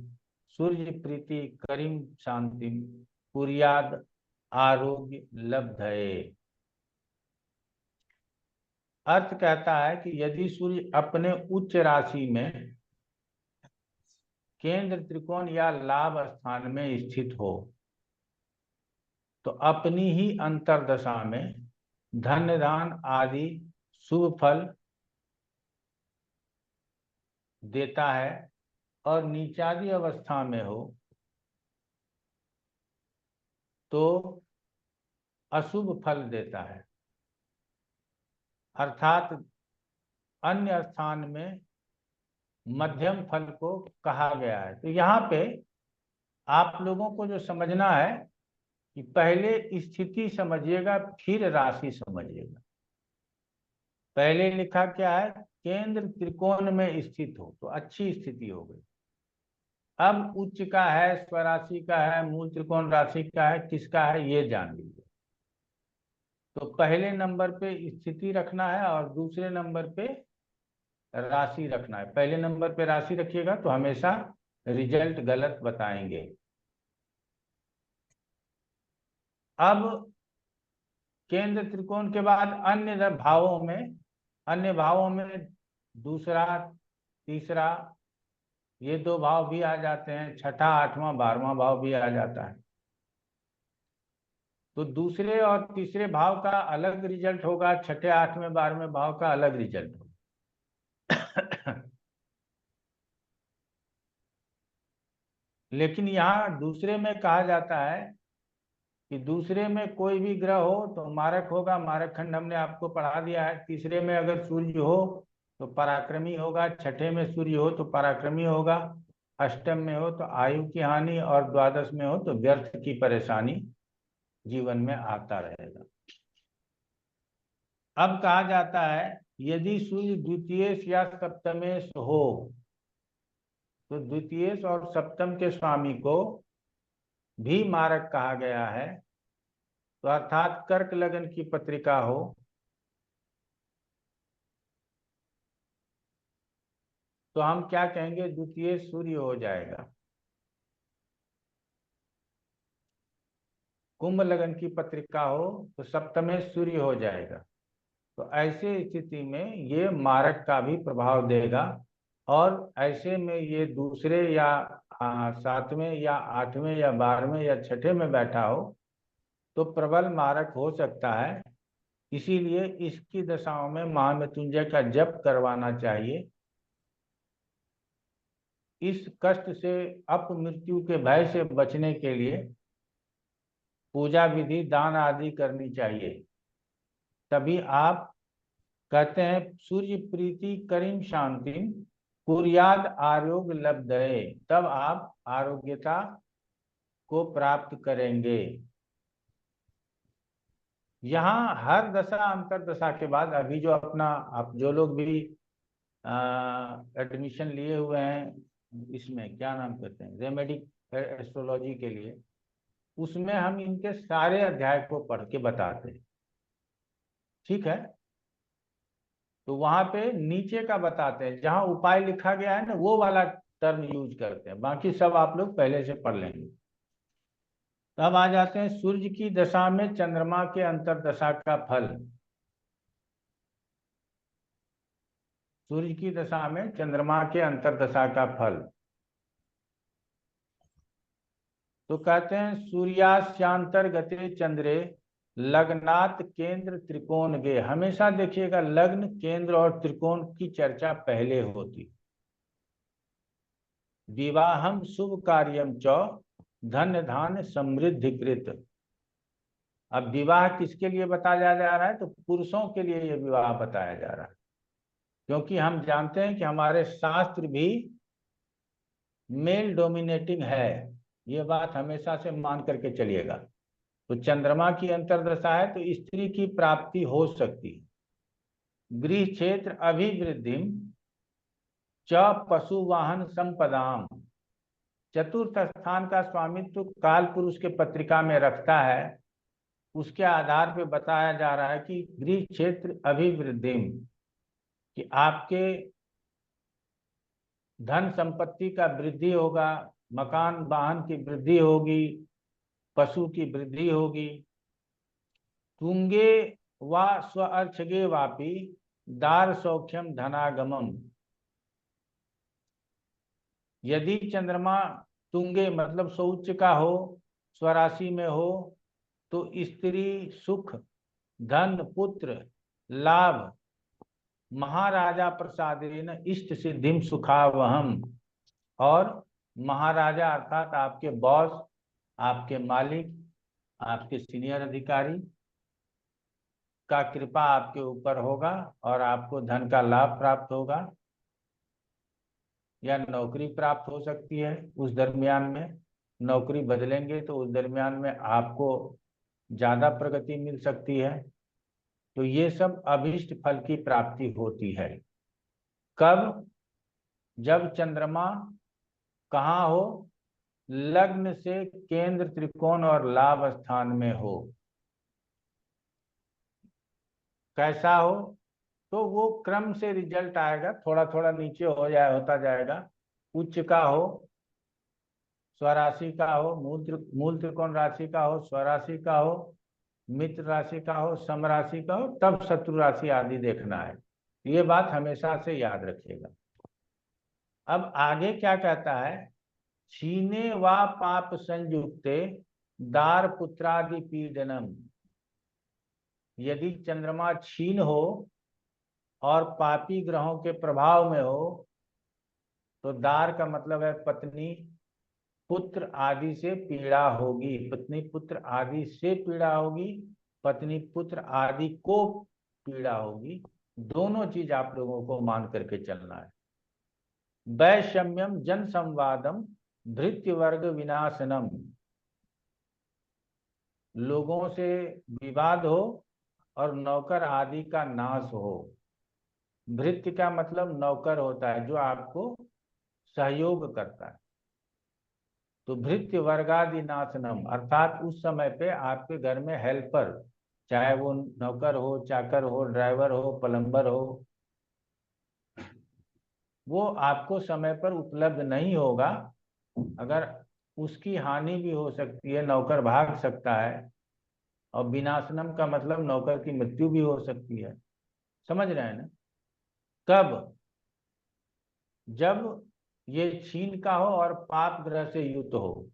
सूर्य प्रीति करीम शांति कुर्याद आरोग्य लब्धये। अर्थ कहता है कि यदि सूर्य अपने उच्च राशि में केंद्र त्रिकोण या लाभ स्थान में स्थित हो तो अपनी ही अंतर्दशा में धन्य दान आदि शुभ फल देता है, और नीचादी अवस्था में हो तो अशुभ फल देता है। अर्थात अन्य स्थान में मध्यम फल को कहा गया है। तो यहाँ पे आप लोगों को जो समझना है कि पहले स्थिति समझिएगा फिर राशि समझिएगा। पहले लिखा क्या है, केंद्र त्रिकोण में स्थित हो तो अच्छी स्थिति हो गई। अब उच्च का है, स्वराशि का है, मूल त्रिकोण राशि का है, किसका है ये जान लीजिए। तो पहले नंबर पे स्थिति रखना है और दूसरे नंबर पे राशि रखना है। पहले नंबर पे राशि रखिएगा तो हमेशा रिजल्ट गलत बताएंगे। अब केंद्र त्रिकोण के बाद अन्य भावों में दूसरा, तीसरा, ये 2 भाव भी आ जाते हैं, छठा, 8वां, 12वां भाव भी आ जाता है। तो दूसरे और तीसरे भाव का अलग रिजल्ट होगा, छठे, 8वें, 12वें भाव का अलग रिजल्ट होगा। लेकिन यहाँ दूसरे में कहा जाता है कि दूसरे में कोई भी ग्रह हो तो मारक होगा, मारक खंड हमने आपको पढ़ा दिया है। तीसरे में अगर सूर्य हो तो पराक्रमी होगा, छठे में सूर्य हो तो पराक्रमी होगा, अष्टम में हो तो आयु की हानि और द्वादश में हो तो व्यर्थ की परेशानी जीवन में आता रहेगा। अब कहा जाता है यदि सूर्य द्वितीयेश या सप्तमेश हो तो द्वितीयेश और सप्तम के स्वामी को भी मारक कहा गया है। तो अर्थात कर्क लगन की पत्रिका हो तो हम क्या कहेंगे, द्वितीय सूर्य हो जाएगा। कुंभ लगन की पत्रिका हो तो सप्तमे सूर्य हो जाएगा। तो ऐसे स्थिति में ये मारक का भी प्रभाव देगा और ऐसे में ये दूसरे या 7वें या 8वें या 12वें या छठे में बैठा हो तो प्रबल मारक हो सकता है। इसीलिए इसकी दशाओं में महामृत्युंजय का जप करवाना चाहिए। इस कष्ट से, अपमृत्यु के भय से बचने के लिए पूजा विधि, दान आदि करनी चाहिए। तभी आप कहते हैं सूर्य प्रीति करीम शांतिम कुर्याद आरोग्य लब्धये, तब आप आरोग्यता को प्राप्त करेंगे। यहाँ हर दशा अंतर दशा के बाद अभी जो अपना आप जो लोग भी एडमिशन लिए हुए हैं इसमें क्या नाम कहते हैं, रेमेडिक एस्ट्रोलॉजी के लिए, उसमें हम इनके सारे अध्याय को पढ़ के बताते हैं। ठीक है, तो वहां पे नीचे का बताते हैं, जहां उपाय लिखा गया है ना वो वाला टर्म यूज करते हैं, बाकी सब आप लोग पहले से पढ़ लेंगे। तब आ जाते हैं सूर्य की दशा में चंद्रमा के अंतर्दशा का फल। सूर्य की दशा में चंद्रमा के अंतर्दशा का फल तो कहते हैं सूर्यास्यांतर्गते चंद्रे लग्नात केंद्र त्रिकोण गे। हमेशा देखिएगा लग्न, केंद्र और त्रिकोण की चर्चा पहले होती। विवाहम शुभ कार्यम च धन्य धान्य समृद्धि कृत। अब विवाह किसके लिए बताया जा रहा है, तो पुरुषों के लिए यह विवाह बताया जा रहा है, क्योंकि हम जानते हैं कि हमारे शास्त्र भी मेल डोमिनेटिंग है। ये बात हमेशा से मान करके चलिएगा। तो चंद्रमा की अंतर्दशा है तो स्त्री की प्राप्ति हो सकती है। गृह क्षेत्र अभिवृद्धि च पशु वाहन संपदाम। चतुर्थ स्थान का स्वामित्व काल पुरुष के पत्रिका में रखता है, उसके आधार पे बताया जा रहा है कि गृह क्षेत्र अभिवृद्धि, कि आपके धन संपत्ति का वृद्धि होगा, मकान वाहन की वृद्धि होगी, पशु की वृद्धि होगी। तुंगे व स्वर्क्षगे वापी दार सौख्यम धनागमम। यदि चंद्रमा तुंगे मतलब सौच्च का हो, स्वराशि में हो, तो स्त्री सुख, धन, पुत्र, लाभ, महाराजा प्रसादेन इष्ट सिद्धिम सुखावहम, और महाराजा अर्थात आपके बॉस, आपके मालिक, आपके सीनियर अधिकारी का कृपा आपके ऊपर होगा और आपको धन का लाभ प्राप्त होगा या नौकरी प्राप्त हो सकती है। उस दरमियान में नौकरी बदलेंगे तो उस दरमियान में आपको ज्यादा प्रगति मिल सकती है। तो ये सब अभीष्ट फल की प्राप्ति होती है। कब? जब चंद्रमा कहाँ हो? लग्न से केंद्र त्रिकोण और लाभ स्थान में हो। कैसा हो, तो वो क्रम से रिजल्ट आएगा, थोड़ा थोड़ा नीचे होता जाएगा। उच्च का हो, स्वराशि का हो, मूल त्रिकोण राशि का हो, स्वराशि का हो, मित्र राशि का हो, सम राशि का हो, तब शत्रु राशि आदि देखना है। ये बात हमेशा से याद रखिएगा। अब आगे क्या कहता है, क्षीणे वा पाप संयुक्ते दार पुत्रादि पीडनम। यदि चंद्रमा क्षीण हो और पापी ग्रहों के प्रभाव में हो, तो दार का मतलब है पत्नी, पुत्र आदि से पीड़ा होगी। पत्नी पुत्र आदि से पीड़ा होगी, पत्नी पुत्र आदि को पीड़ा होगी। दोनों चीज आप लोगों को मान करके चलना है। वैषम्यम जन संवादम भृत्य वर्ग विनाशनम। लोगों से विवाद हो और नौकर आदि का नाश हो। भृत्य का मतलब नौकर होता है, जो आपको सहयोग करता है। तो भृत्य वर्गादि नाशनम, अर्थात उस समय पे आपके घर में हेल्पर, चाहे वो नौकर हो, चाकर हो, ड्राइवर हो, प्लम्बर हो, वो आपको समय पर उपलब्ध नहीं होगा। अगर उसकी हानि भी हो सकती है, नौकर भाग सकता है। और विनाशनम का मतलब नौकर की मृत्यु भी हो सकती है। समझ रहे हैं ना? कब? जब ये क्षीण का हो और पाप ग्रह से युक्त हो।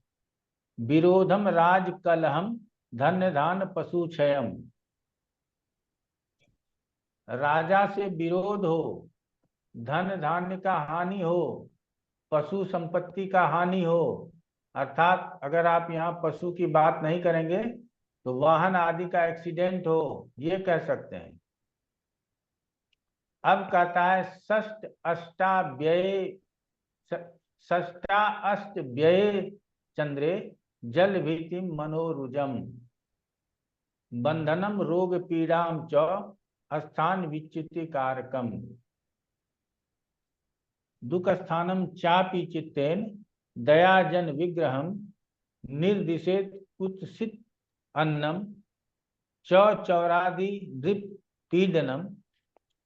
विरोधम राज कलहम धन्य धान पशु क्षयम। राजा से विरोध हो, धन धान्य का हानि हो, पशु संपत्ति का हानि हो। अर्थात अगर आप यहाँ पशु की बात नहीं करेंगे तो वाहन आदि का एक्सीडेंट हो, ये कह सकते हैं। अब कहता है षष्ठ अष्ट व्यय चंद्रे जल भीतिम मनोरुजम। बंधनम रोग पीड़ाम च स्थान विच्युति कारकम। दुख स्थानम चापि चित्तेन दयाजन विग्रहम निर्दिशेत कुत्सित अन्नम चौरादि दृप पीडनम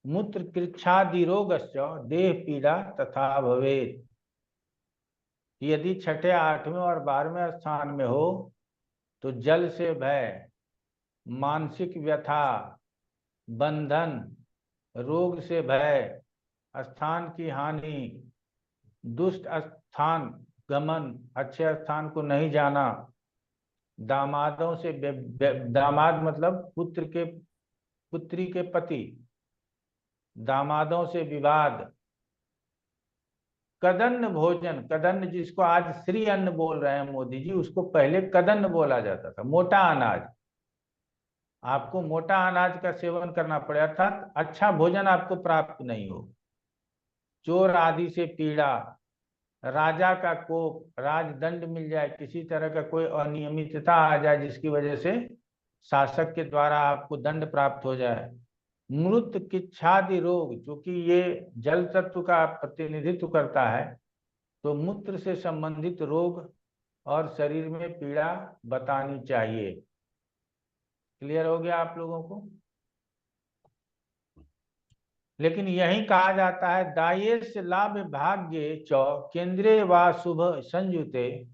मूत्र कृच्छादि रोगश्च देह पीड़ा तथा भवेत। यदि छठे, आठवें और 12वें स्थान में हो तो जल से भय, मानसिक व्यथा, बंधन, रोग से भय, स्थान की हानि, दुष्ट स्थान गमन, अच्छे स्थान को नहीं जाना, दामादों से दामाद मतलब पुत्री के पति, दामादों से विवाद, कदन्न भोजन। कदन्न जिसको आज श्री अन्न बोल रहे हैं मोदी जी, उसको पहले कदन्न बोला जाता था, मोटा अनाज। आपको मोटा अनाज का सेवन करना पड़े, अर्थात अच्छा भोजन आपको प्राप्त नहीं हो। चोर आदि से पीड़ा, राजा का कोप, राजदंड मिल जाए, किसी तरह का कोई अनियमितता आ जाए जिसकी वजह से शासक के द्वारा आपको दंड प्राप्त हो जाए। मृत किच्छादि रोग, क्योंकि ये जल तत्व का प्रतिनिधित्व करता है, तो मूत्र से संबंधित रोग और शरीर में पीड़ा बतानी चाहिए। क्लियर हो गया आप लोगों को? लेकिन यही कहा जाता है दायेश लाभ भाग्य च केंद्रे वा शुभ संयुते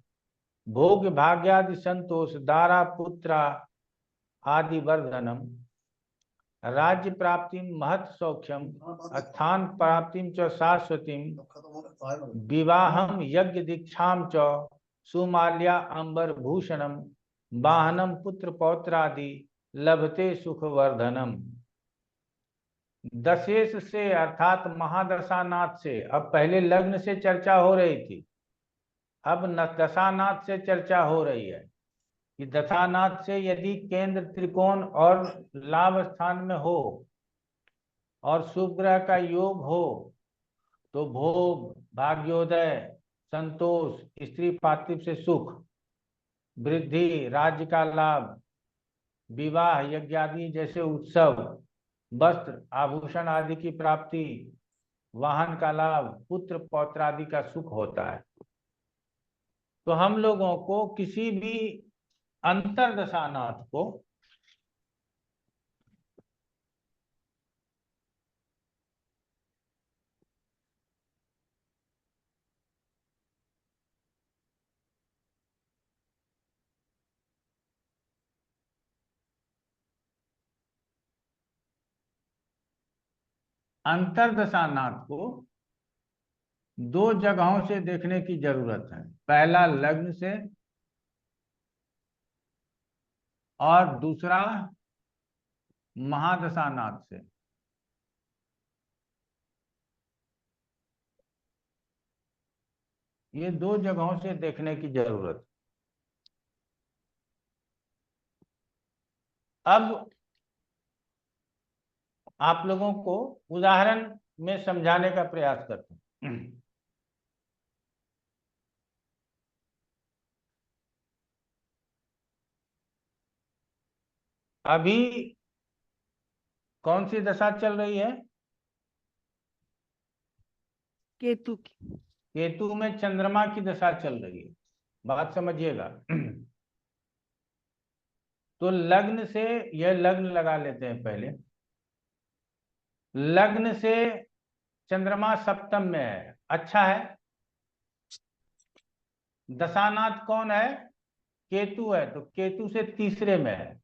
भोग भाग्यादि संतोष दारा पुत्रा आदि वर्धनम राज्य प्राप्ति महत् सौख्यम स्थान प्राप्ति च शाश्वतीम विवाहम यज्ञ दीक्षाम च सुमाल्या अंबर भूषणम वाहनम पुत्र पौत्रादि लभते सुख वर्धनम। दशेश से अर्थात महादशानाथ से, अब पहले लग्न से चर्चा हो रही थी, अब दशानाथ से चर्चा हो रही है कि दशानाथ से यदि केंद्र त्रिकोण और लाभ स्थान में हो और शुभ ग्रह का योग हो तो भोग, भाग्योदय, संतोष, स्त्री पार्थिव से सुख, वृद्धि, राज्य का लाभ, विवाह, यज्ञ आदि जैसे उत्सव, वस्त्र, आभूषण आदि की प्राप्ति, वाहन का लाभ, पुत्र पौत्र आदि का सुख होता है। तो हम लोगों को किसी भी अंतरदशानाथ को अंतर्दशानाथ को दो जगहों से देखने की जरूरत है। पहला लग्न से और दूसरा महादशानाथ से। ये दो जगहों से देखने की जरूरत। अब आप लोगों को उदाहरण में समझाने का प्रयास करते हैं। अभी कौन सी दशा चल रही है? केतु की। केतु में चंद्रमा की दशा चल रही है। बात समझिएगा। तो लग्न से, यह लग्न लगा लेते हैं पहले। लग्न से चंद्रमा सप्तम में है, अच्छा है। दशानाथ कौन है? केतु है, तो केतु से तीसरे में है,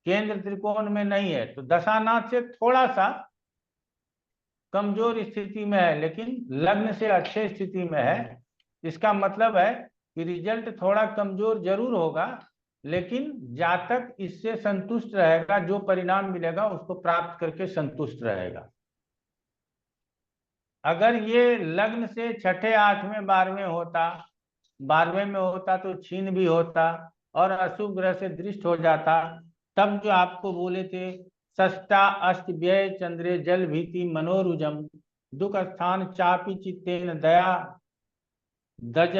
केंद्र त्रिकोण में नहीं है, तो दशानाथ से थोड़ा सा कमजोर स्थिति में है, लेकिन लग्न से अच्छे स्थिति में है। इसका मतलब है कि रिजल्ट थोड़ा कमजोर जरूर होगा, लेकिन जातक इससे संतुष्ट रहेगा, जो परिणाम मिलेगा उसको प्राप्त करके संतुष्ट रहेगा। अगर ये लग्न से छठे, आठवें, 12वें होता, 12वें में होता तो छीन भी होता और अशुभ ग्रह से दृष्ट हो जाता, तब जो आपको बोले थे षष्ठा अष्ट व्यय चंद्रे जल भीति मनोरुजम दुख स्थान चापी चित्तेन दया दज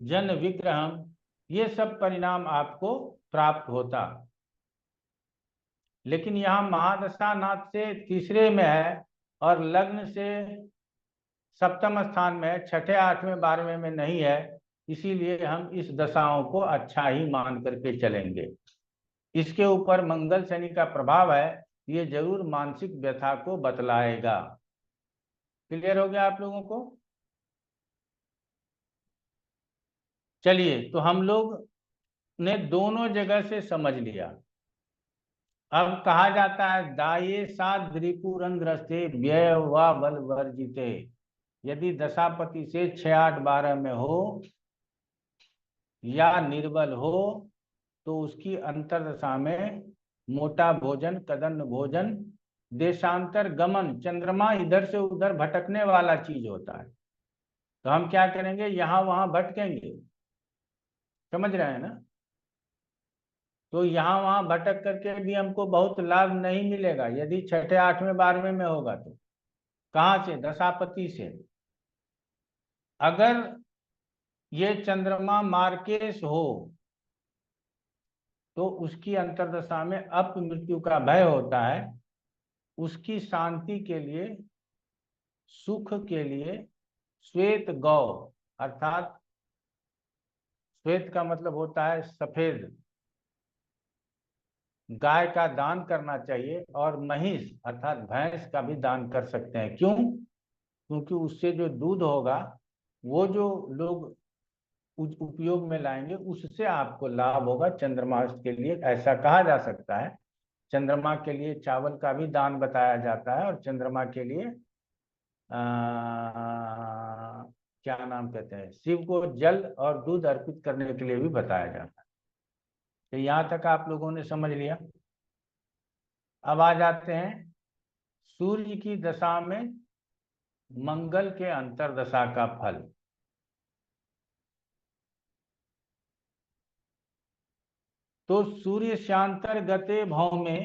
जन विग्रहम, ये सब परिणाम आपको प्राप्त होता। लेकिन यहाँ महादशानाथ से तीसरे में है और लग्न से सप्तम स्थान में है, छठे, आठवें, 12वें में नहीं है, इसीलिए हम इस दशाओं को अच्छा ही मान करके चलेंगे। इसके ऊपर मंगल शनि का प्रभाव है, ये जरूर मानसिक व्यथा को बतलाएगा। क्लियर हो गया आप लोगों को? चलिए, तो हम लोग ने दोनों जगह से समझ लिया। अब कहा जाता है दाये साध रिपुरंध्रस्ते व्यय व बल वर्जिते। यदि दशापति से 6, 8, 12 में हो या निर्बल हो तो उसकी अंतर्दशा में मोटा भोजन, कदन्न भोजन, देशांतर गमन, चंद्रमा इधर से उधर भटकने वाला चीज होता है। तो हम क्या करेंगे, यहां वहां भटकेंगे, समझ रहे हैं ना? तो यहाँ वहां भटक करके भी हमको बहुत लाभ नहीं मिलेगा यदि छठे, आठवें, 12वें में होगा तो। कहाँ से? दशापति से। अगर ये चंद्रमा मार्केश हो तो उसकी अंतर्दशा में अपमृत्यु का भय होता है। उसकी शांति के लिए, सुख के लिए श्वेत गौ, अर्थात श्वेत का मतलब होता है सफेद, गाय का दान करना चाहिए और महिष अर्थात भैंस का भी दान कर सकते हैं। क्यों? क्योंकि उससे जो दूध होगा वो जो लोग उपयोग में लाएंगे उससे आपको लाभ होगा चंद्रमा के लिए, ऐसा कहा जा सकता है। चंद्रमा के लिए चावल का भी दान बताया जाता है और चंद्रमा के लिए क्या नाम कहते हैं, शिव को जल और दूध अर्पित करने के लिए भी बताया जाता है। तो यहाँ तक आप लोगों ने समझ लिया। अब आ जाते हैं सूर्य की दशा में मंगल के अंतर्दशा का फल। तो सूर्य शांतर गते भौमे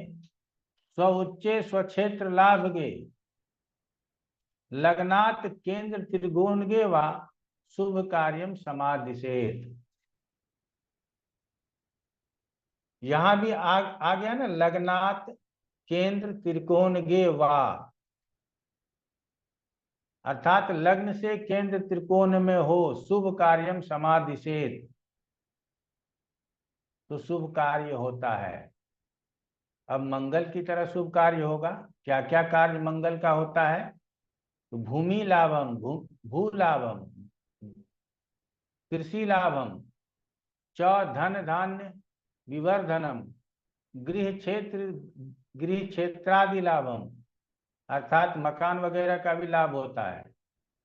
स्वउच्चे स्वक्षेत्र लाभगे लग्नात केंद्र त्रिकोणगे वा शुभ कार्यम समादिशेत। यहां भी आ गया ना, लग्नात केंद्र त्रिकोणगे वा, अर्थात लग्न से केंद्र त्रिकोण में हो, शुभ कार्यम समादिशेत, तो शुभ कार्य होता है। अब मंगल की तरह शुभ कार्य होगा। क्या क्या कार्य मंगल का होता है? तो भूमि लाभम, भू लाभम, कृषि लाभम, च धन धान्य विवर्धनम, गृह क्षेत्रादि लाभम, अर्थात मकान वगैरह का भी लाभ होता है।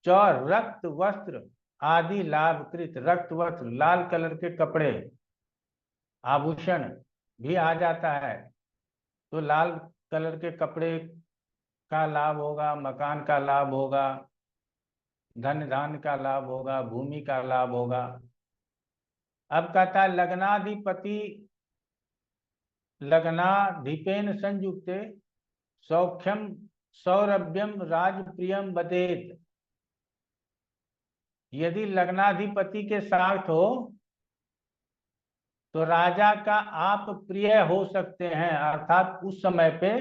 चौर रक्त वस्त्र आदि लाभकृत, रक्त वस्त्र लाल कलर के कपड़े, आभूषण भी आ जाता है, तो लाल कलर के कपड़े का लाभ होगा, मकान का लाभ होगा, धन धान्य का लाभ होगा, भूमि का लाभ होगा। अब कहता है लग्नाधिपेन संयुक्ते सौख्यम सौरभ्यम राजप्रियम बदेत। यदि लग्नाधिपति के साथ हो तो राजा का आप प्रिय हो सकते हैं, अर्थात उस समय पे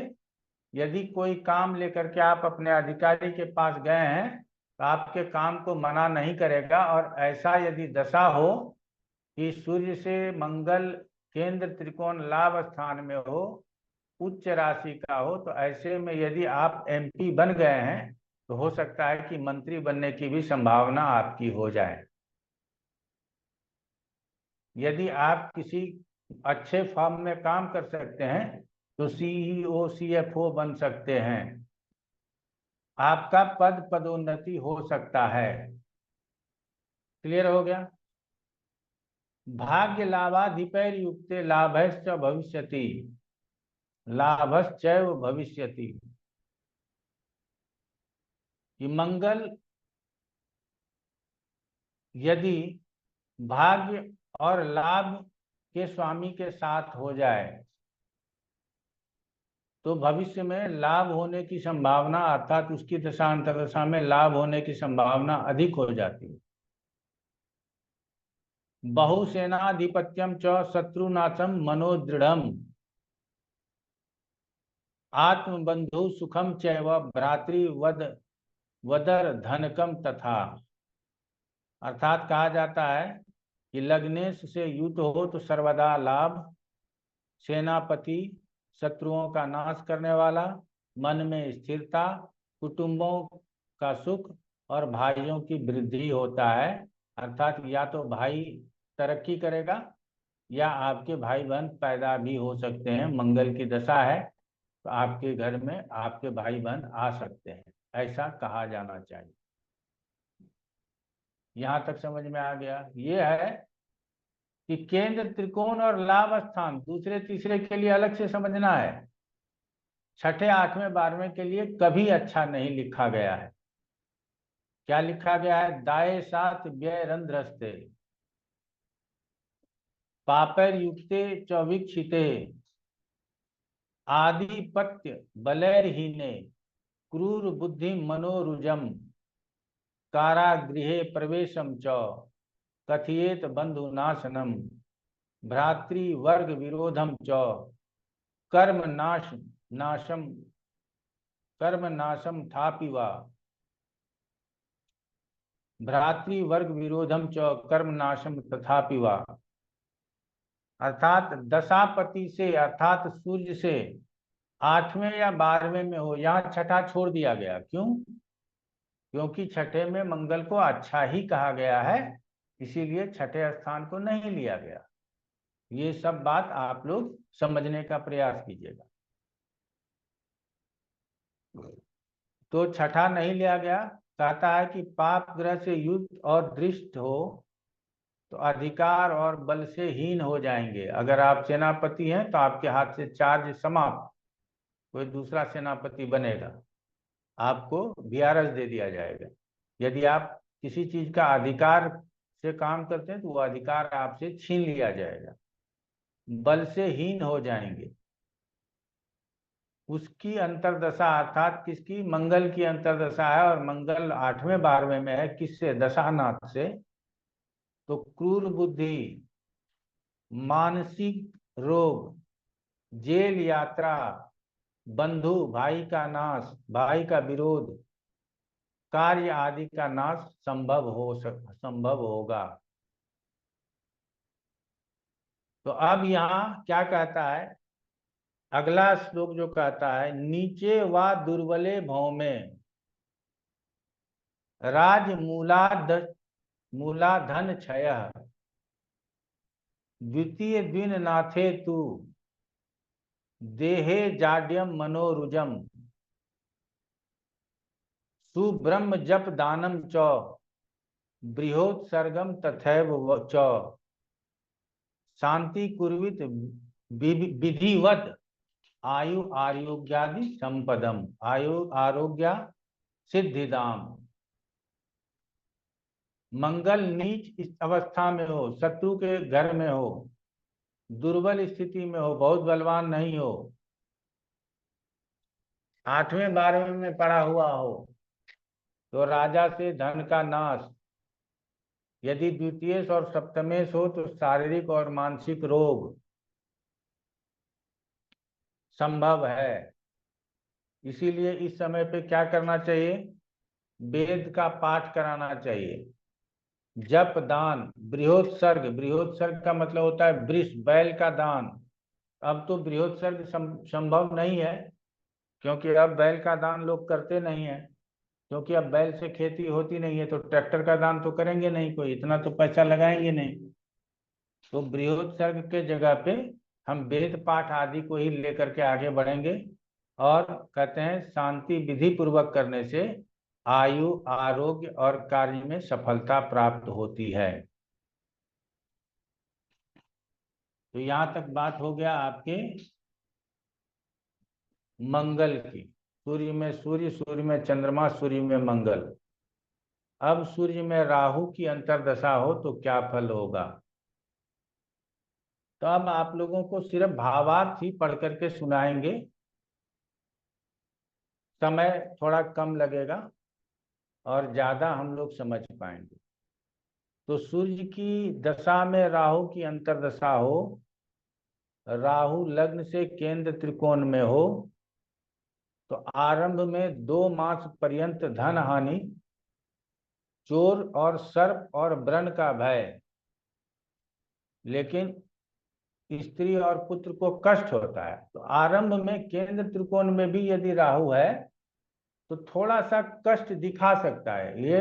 यदि कोई काम लेकर के आप अपने अधिकारी के पास गए हैं तो आपके काम को मना नहीं करेगा। और ऐसा यदि दशा हो कि सूर्य से मंगल केंद्र त्रिकोण लाभ स्थान में हो, उच्च राशि का हो, तो ऐसे में यदि आप MP बन गए हैं तो हो सकता है कि मंत्री बनने की भी संभावना आपकी हो जाए। यदि आप किसी अच्छे फर्म में काम कर सकते हैं तो CEO CFO बन सकते हैं, आपका पदोन्नति हो सकता है। क्लियर हो गया? भाग्य लाभाधिपैर युक्ते लाभश्च भविष्यति, लाभश्चैव भविष्यति। कि मंगल यदि भाग्य और लाभ के स्वामी के साथ हो जाए तो भविष्य में लाभ होने की संभावना, अर्थात उसकी दशा अंतर्दशा में लाभ होने की संभावना अधिक हो जाती है। बहुसेनाधिपत्यम च शत्रुनाशम मनोदृढ़म, आत्मबंधु सुखम चैव भ्रातृवदर धनकम तथा। अर्थात कहा जाता है कि लग्नेश से युद्ध हो तो सर्वदा लाभ, सेनापति शत्रुओं का नाश करने वाला, मन में स्थिरता, कुटुंबों का सुख और भाइयों की वृद्धि होता है। अर्थात या तो भाई तरक्की करेगा या आपके भाई बहन पैदा भी हो सकते हैं। मंगल की दशा है तो आपके घर में आपके भाई बहन आ सकते हैं, ऐसा कहा जाना चाहिए। यहाँ तक समझ में आ गया? ये है कि केंद्र त्रिकोण और लाभ स्थान दूसरे तीसरे के लिए अलग से समझना है। छठे, आठवें, 12वें के लिए कभी अच्छा नहीं लिखा गया है। क्या लिखा गया है? दाये सात व्यय रंध्रस्ते, पापर युक्ते चौविक्षिते, आधिपत्य बलैर्हीने, क्रूर बुद्धि मनोरुजम, कारागृहे प्रवेशम च, कथियेत बंधु नाशनम, भ्रातृवर्ग विरोधम च, कर्म नाशम थापिवा, भ्रातृवर्ग विरोधम च कर्म नाशम तथापिवा। अर्थात दशापति से, अर्थात सूर्य से 8वें या 12वें में हो, यहाँ छठा छोड़ दिया गया। क्यों? क्योंकि छठे में मंगल को अच्छा ही कहा गया है, इसीलिए छठे स्थान को नहीं लिया गया। ये सब बात आप लोग समझने का प्रयास कीजिएगा। तो छठा नहीं लिया गया। कहता है कि पाप ग्रह से युक्त और दृष्ट हो तो अधिकार और बल से हीन हो जाएंगे। अगर आप सेनापति हैं तो आपके हाथ से चार्ज समाप्त, कोई दूसरा सेनापति बनेगा, आपको VRS दे दिया जाएगा। यदि आप किसी चीज का अधिकार से काम करते हैं तो वो अधिकार आपसे छीन लिया जाएगा, बल से हीन हो जाएंगे। उसकी अंतरदशा, अर्थात किसकी? मंगल की अंतरदशा है, और मंगल 8वें 12वें में है। किससे? दशानाथ से। तो क्रूर बुद्धि, मानसिक रोग, जेल यात्रा, बंधु भाई का नाश, भाई का विरोध, कार्य आदि का नाश संभव होगा। तो अब यहाँ क्या कहता है? अगला श्लोक जो कहता है, नीचे व दुर्बले भौमे राज मूलाधन क्षय, द्वितीय द्विन नाथे तु देहे जाड्यम मनोरुजम सुब्रह्म जप दानम च बृहोत्सर्गम तथैव च शांति कुर्वित विधिवत आयु आरोग्यादि संपदम आयु आरोग्य सिद्धिदाम। मंगल नीच इस अवस्था में हो, शत्रु के घर में हो, दुर्बल स्थिति में हो, बहुत बलवान नहीं हो, 8वें 12वें में पड़ा हुआ हो, तो राजा से धन का नाश, यदि द्वितीयेश और सप्तमेश हो तो शारीरिक और मानसिक रोग संभव है। इसीलिए इस समय पे क्या करना चाहिए? वेद का पाठ कराना चाहिए। जप दान बृहोत्सर्ग, बृहोत्सर्ग का मतलब होता है वृष बैल का दान। अब तो बृहोत्सर्ग संभव नहीं है, क्योंकि अब बैल का दान लोग करते नहीं है, क्योंकि अब बैल से खेती होती नहीं है, तो ट्रैक्टर का दान तो करेंगे नहीं, कोई इतना तो पैसा लगाएंगे नहीं। तो बृहोत्सर्ग के जगह पे हम वेद पाठ आदि को ही लेकर के आगे बढ़ेंगे, और कहते हैं शांति विधि पूर्वक करने से आयु आरोग्य और कार्य में सफलता प्राप्त होती है। तो यहाँ तक बात हो गया आपके मंगल की। सूर्य में सूर्य, सूर्य में चंद्रमा, सूर्य में मंगल। अब सूर्य में राहु की अंतर्दशा हो तो क्या फल होगा? तो अब आप लोगों को सिर्फ भावार्थ ही पढ़ करके सुनाएंगे, समय थोड़ा कम लगेगा और ज्यादा हम लोग समझ पाएंगे। तो सूर्य की दशा में राहु की अंतर्दशा हो, राहु लग्न से केंद्र त्रिकोण में हो, तो आरंभ में 2 मास पर्यंत धन हानि, चोर और सर्प और व्रण का भय, लेकिन स्त्री और पुत्र को कष्ट होता है। तो आरंभ में केंद्र त्रिकोण में भी यदि राहु है तो थोड़ा सा कष्ट दिखा सकता है। ये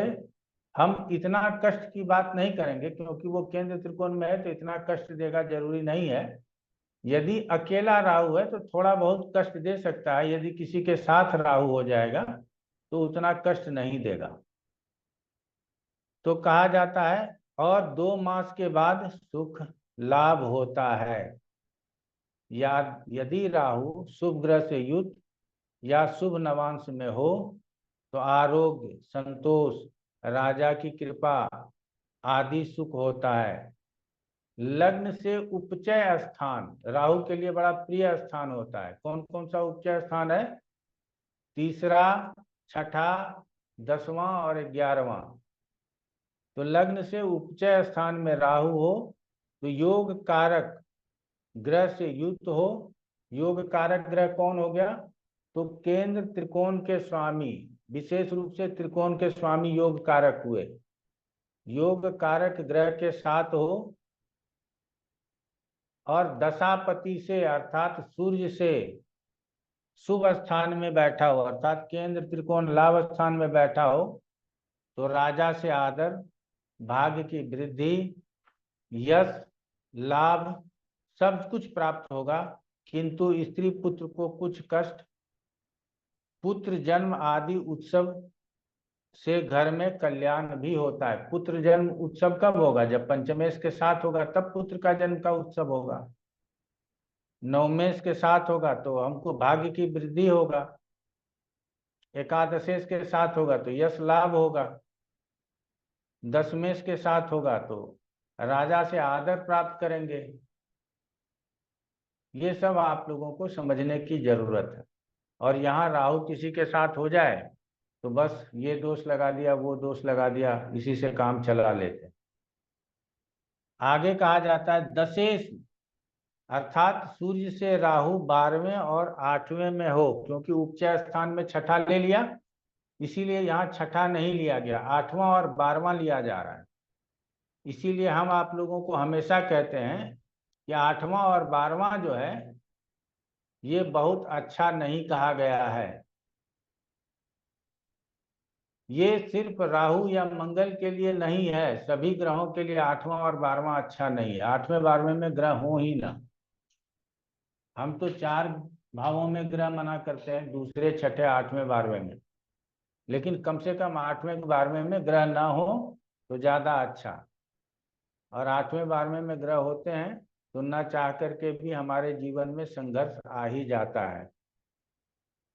हम इतना कष्ट की बात नहीं करेंगे, क्योंकि वो केंद्र त्रिकोण में है तो इतना कष्ट देगा जरूरी नहीं है। यदि अकेला राहु है तो थोड़ा बहुत कष्ट दे सकता है, यदि किसी के साथ राहु हो जाएगा तो उतना कष्ट नहीं देगा। तो कहा जाता है और 2 मास के बाद सुख लाभ होता है। या यदि राहु शुभ ग्रह से युक्त या शुभ नवांश में हो तो आरोग्य, संतोष, राजा की कृपा आदि सुख होता है। लग्न से उपचय स्थान राहु के लिए बड़ा प्रिय स्थान होता है। कौन कौन सा उपचय स्थान है? 3रा, 6ठा, 10वां और 11वां। तो लग्न से उपचय स्थान में राहु हो तो योग कारक ग्रह से युक्त हो। योग कारक ग्रह कौन हो गया? तो केंद्र त्रिकोण के स्वामी, विशेष रूप से त्रिकोण के स्वामी योग कारक हुए। योग कारक ग्रह के साथ हो और दशापति से अर्थात सूर्य से शुभ स्थान में बैठा हो, अर्थात केंद्र त्रिकोण लाभ स्थान में बैठा हो, तो राजा से आदर, भाग्य की वृद्धि, यश, लाभ सब कुछ प्राप्त होगा। किंतु स्त्री पुत्र को कुछ कष्ट, पुत्र जन्म आदि उत्सव से घर में कल्याण भी होता है। पुत्र जन्म उत्सव कब होगा? जब पंचमेश के साथ होगा तब पुत्र का जन्म का उत्सव होगा। नवमेश के साथ होगा तो हमको भाग्य की वृद्धि होगा। एकादशेश के साथ होगा तो यश लाभ होगा। दशमेश के साथ होगा तो राजा से आदर प्राप्त करेंगे। ये सब आप लोगों को समझने की जरूरत है। और यहाँ राहु किसी के साथ हो जाए तो बस ये दोष लगा दिया, वो दोष लगा दिया, इसी से काम चला लेते। आगे कहा जाता है दशेश, अर्थात सूर्य से राहु 12वें और 8वें में हो, क्योंकि उपचय स्थान में 6ठा ले लिया, इसीलिए यहाँ 6ठा नहीं लिया गया, 8वां और 12वां लिया जा रहा है। इसीलिए हम आप लोगों को हमेशा कहते हैं कि 8वां और 12वां जो है ये बहुत अच्छा नहीं कहा गया है। ये सिर्फ राहु या मंगल के लिए नहीं है, सभी ग्रहों के लिए 8वां और 12वां अच्छा नहीं है। 8वें 12वें में ग्रह हो ही ना। हम तो 4 भावों में ग्रह मना करते हैं, दूसरे, छठे, 8वें, 12वें में, लेकिन कम से कम 8वें 12वें में ग्रह ना हो तो ज्यादा अच्छा। और 8वें 12वें में ग्रह होते हैं तो ना चाह करके भी हमारे जीवन में संघर्ष आ ही जाता है।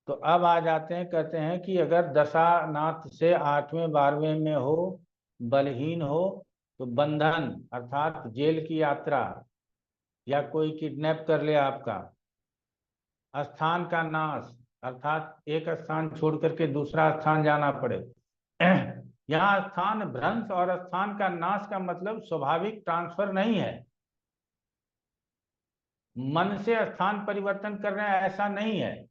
तो अब आ जाते हैं, कहते हैं कि अगर दशानाथ से 8वें 12वें में हो, बलहीन हो, तो बंधन अर्थात जेल की यात्रा, या कोई किडनैप कर ले आपका, स्थान का नाश अर्थात एक स्थान छोड़ करके दूसरा स्थान जाना पड़े। यहाँ स्थान भ्रंश और स्थान का नाश का मतलब स्वाभाविक ट्रांसफर नहीं है, मन से स्थान परिवर्तन कर रहे हैं ऐसा नहीं है,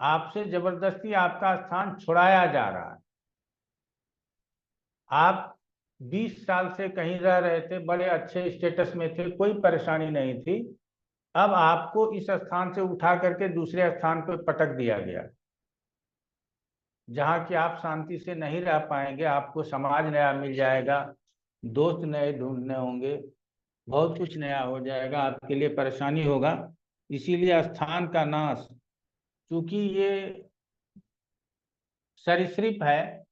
आपसे जबरदस्ती आपका स्थान छुड़ाया जा रहा है। आप 20 साल से कहीं रह रहे थे, बड़े अच्छे स्टेटस में थे, कोई परेशानी नहीं थी, अब आपको इस स्थान से उठा करके दूसरे स्थान पर पटक दिया गया, जहाँ कि आप शांति से नहीं रह पाएंगे, आपको समाज नया मिल जाएगा, दोस्त नए ढूंढने होंगे, बहुत कुछ नया हो जाएगा, आपके लिए परेशानी होगा। इसीलिए स्थान का नाश, चूंकि ये सरीसृप है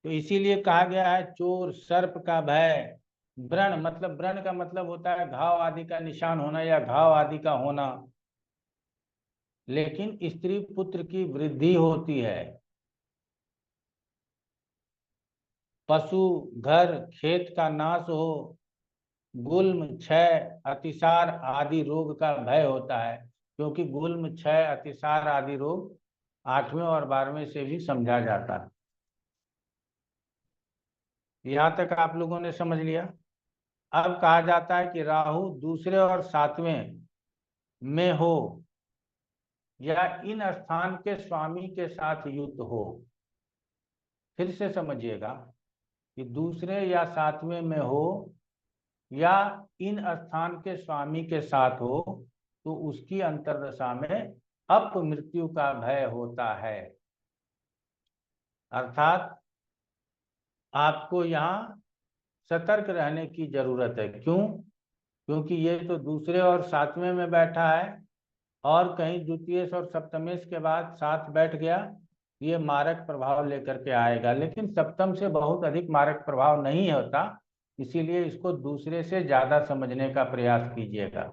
तो इसीलिए कहा गया है चोर सर्प का भय। व्रण मतलब, व्रण का मतलब होता है घाव आदि का निशान होना या घाव आदि का होना, लेकिन स्त्री पुत्र की वृद्धि होती है। पशु घर खेत का नाश हो, गुल्म क्षय अतिसार आदि रोग का भय होता है, क्योंकि गुल्म क्षय अतिसार आदि रोग 8वें और 12वें से भी समझा जाता है। यहाँ तक आप लोगों ने समझ लिया। अब कहा जाता है कि राहु दूसरे और 7वें में हो या इन स्थान के स्वामी के साथ युक्त हो। फिर से समझिएगा कि दूसरे या 7वें में हो या इन स्थान के स्वामी के साथ हो तो उसकी अंतर्दशा में अपमृत्यु का भय होता है। अर्थात आपको यहाँ सतर्क रहने की जरूरत है। क्यों? क्योंकि ये तो दूसरे और 7वें में बैठा है, और कहीं द्वितीय और सप्तमेश के बाद 7 बैठ गया, ये मारक प्रभाव लेकर के आएगा, लेकिन सप्तम से बहुत अधिक मारक प्रभाव नहीं होता, इसीलिए इसको दूसरे से ज्यादा समझने का प्रयास कीजिएगा।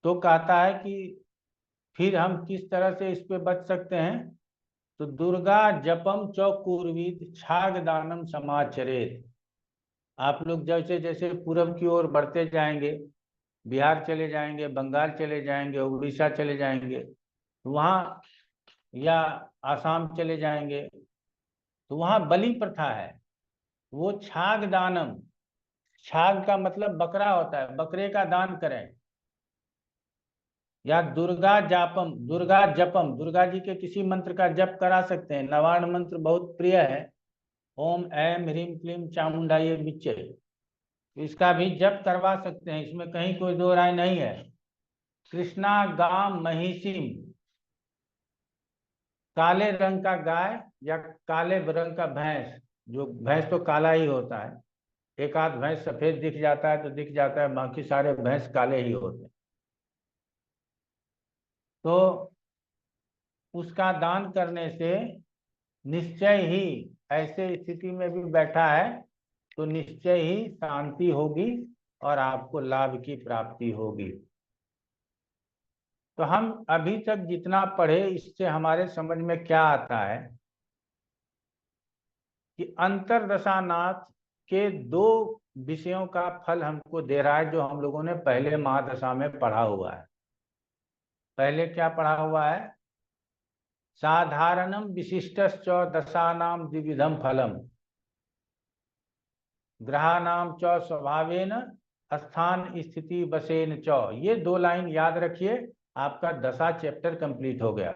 तो कहता है कि फिर हम किस तरह से इस पे बच सकते हैं, तो दुर्गा जपम च कुर्वीत छाग दानम समाचरेत। आप लोग जैसे जैसे पूरब की ओर बढ़ते जाएंगे, बिहार चले जाएंगे, बंगाल चले जाएंगे, उड़ीसा चले जाएंगे, वहाँ या आसाम चले जाएंगे, तो वहाँ बलि प्रथा है। वो छाग दानम, छाग का मतलब बकरा होता है, बकरे का दान करें। या दुर्गा जापम, दुर्गा जपम, दुर्गा जी के किसी मंत्र का जप करा सकते हैं। नवार्ण मंत्र बहुत प्रिय है, ओम ऐम ह्रीम क्लीम चामुंडाये बिच्चे, इसका भी जप करवा सकते हैं, इसमें कहीं कोई दो राय नहीं है। कृष्णा गाम महिषिम, काले रंग का गाय या काले रंग का भैंस, जो भैंस तो काला ही होता है, एक आध भैंस सफेद दिख जाता है तो दिख जाता है, बाकी सारे भैंस काले ही होते हैं, तो उसका दान करने से निश्चय ही, ऐसे स्थिति में भी बैठा है तो निश्चय ही शांति होगी और आपको लाभ की प्राप्ति होगी। तो हम अभी तक जितना पढ़े, इससे हमारे समझ में क्या आता है कि अंतरदशानाथ के 2 विषयों का फल हमको दे रहा है, जो हम लोगों ने पहले महादशा में पढ़ा हुआ है। पहले क्या पढ़ा हुआ है? साधारणम विशिष्टश्च दशानाम द्विविधम फलम ग्रहानाम च स्वभावेन स्थान स्थिति बसेन च। ये 2 लाइन याद रखिए, आपका 10वां चैप्टर कंप्लीट हो गया।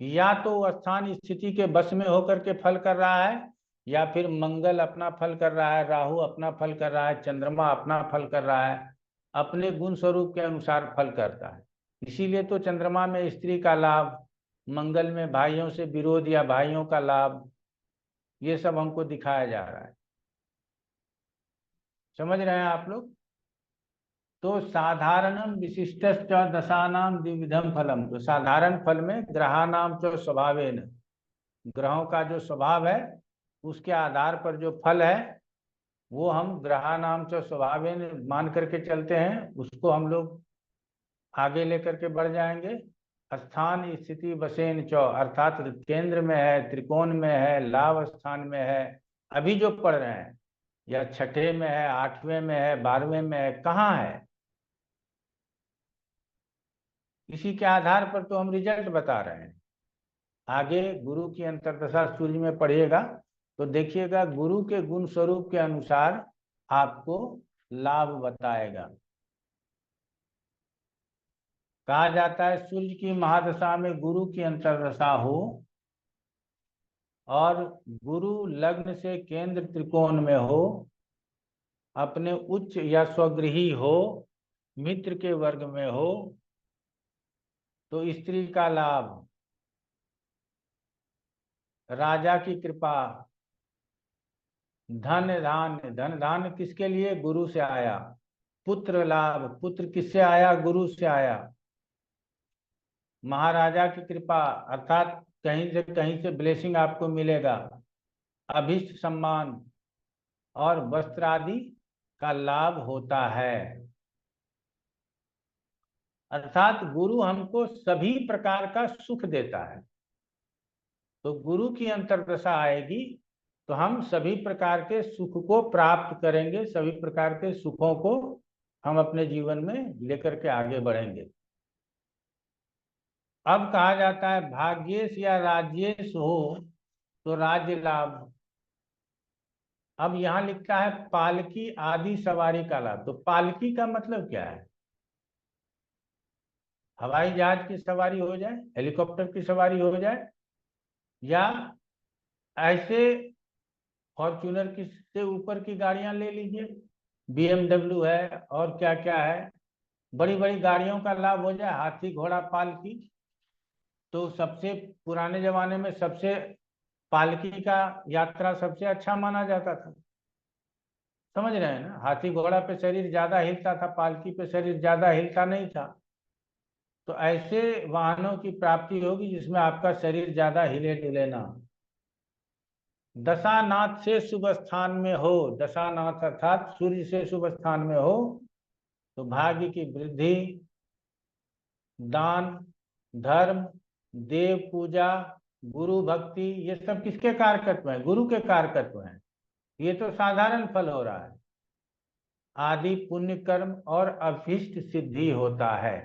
या तो स्थान स्थिति के बस में होकर के फल कर रहा है, या फिर मंगल अपना फल कर रहा है, राहु अपना फल कर रहा है, चंद्रमा अपना फल कर रहा है, अपने गुण स्वरूप के अनुसार फल करता है। इसीलिए तो चंद्रमा में स्त्री का लाभ, मंगल में भाइयों से विरोध या भाइयों का लाभ, ये सब हमको दिखाया जा रहा है। समझ रहे हैं आप लोग? तो साधारणम विशिष्टश्च दशानाम द्विविधम फलम, तो साधारण फल में ग्रहानाम च स्वभावेन, ग्रहों का जो स्वभाव है उसके आधार पर जो फल है वो हम ग्रहानाम च स्वभावेन मान करके चलते हैं, उसको हम लोग आगे लेकर के बढ़ जाएंगे। स्थान स्थिति वसेन च, अर्थात केंद्र में है, त्रिकोण में है, लाभ स्थान में है, अभी जो पढ़ रहे हैं, या छठे में है, आठवें में है, 12वें में है, कहाँ है, इसी के आधार पर तो हम रिजल्ट बता रहे हैं। आगे गुरु की अंतर्दशा सूर्य में पढ़िएगा तो देखिएगा गुरु के गुण स्वरूप के अनुसार आपको लाभ बताएगा। कहा जाता है सूर्य की महादशा में गुरु की अंतर्दशा हो और गुरु लग्न से केंद्र त्रिकोण में हो, अपने उच्च या स्वगृही हो, मित्र के वर्ग में हो, तो स्त्री का लाभ, राजा की कृपा, धन धान्य, धन धान्य किसके लिए, गुरु से आया, पुत्र लाभ, पुत्र किससे आया, गुरु से आया, महाराजा की कृपा अर्थात कहीं से ब्लेसिंग आपको मिलेगा, अभिष्ट सम्मान और वस्त्र आदि का लाभ होता है। अर्थात गुरु हमको सभी प्रकार का सुख देता है, तो गुरु की अंतर्दशा आएगी तो हम सभी प्रकार के सुख को प्राप्त करेंगे, सभी प्रकार के सुखों को हम अपने जीवन में लेकर के आगे बढ़ेंगे। अब कहा जाता है भाग्येश या राज्येश हो तो राज्य लाभ। अब यहाँ लिखा है पालकी आदि सवारी का लाभ, तो पालकी का मतलब क्या है, हवाई जहाज की सवारी हो जाए, हेलीकॉप्टर की सवारी हो जाए, या ऐसे फॉर्च्यूनर की से ऊपर की गाड़ियां ले लीजिए, BMW है और क्या क्या है, बड़ी बड़ी गाड़ियों का लाभ हो जाए, हाथी घोड़ा पालकी। तो सबसे पुराने जमाने में सबसे पालकी का यात्रा सबसे अच्छा माना जाता था, समझ रहे हैं ना, हाथी घोड़ा पे शरीर ज्यादा हिलता था, पालकी पे शरीर ज्यादा हिलता नहीं था। तो ऐसे वाहनों की प्राप्ति होगी जिसमें आपका शरीर ज्यादा हिले डुले ना। दशानाथ से शुभ स्थान में हो, दशानाथ अर्थात सूर्य से शुभ स्थान में हो तो भाग्य की वृद्धि, दान, धर्म, देव पूजा, गुरु भक्ति, ये सब किसके कारकत्व हैं, गुरु के कारकत्व हैं। ये तो साधारण फल हो रहा है, आदि पुण्य कर्म और अभीष्ट सिद्धि होता है।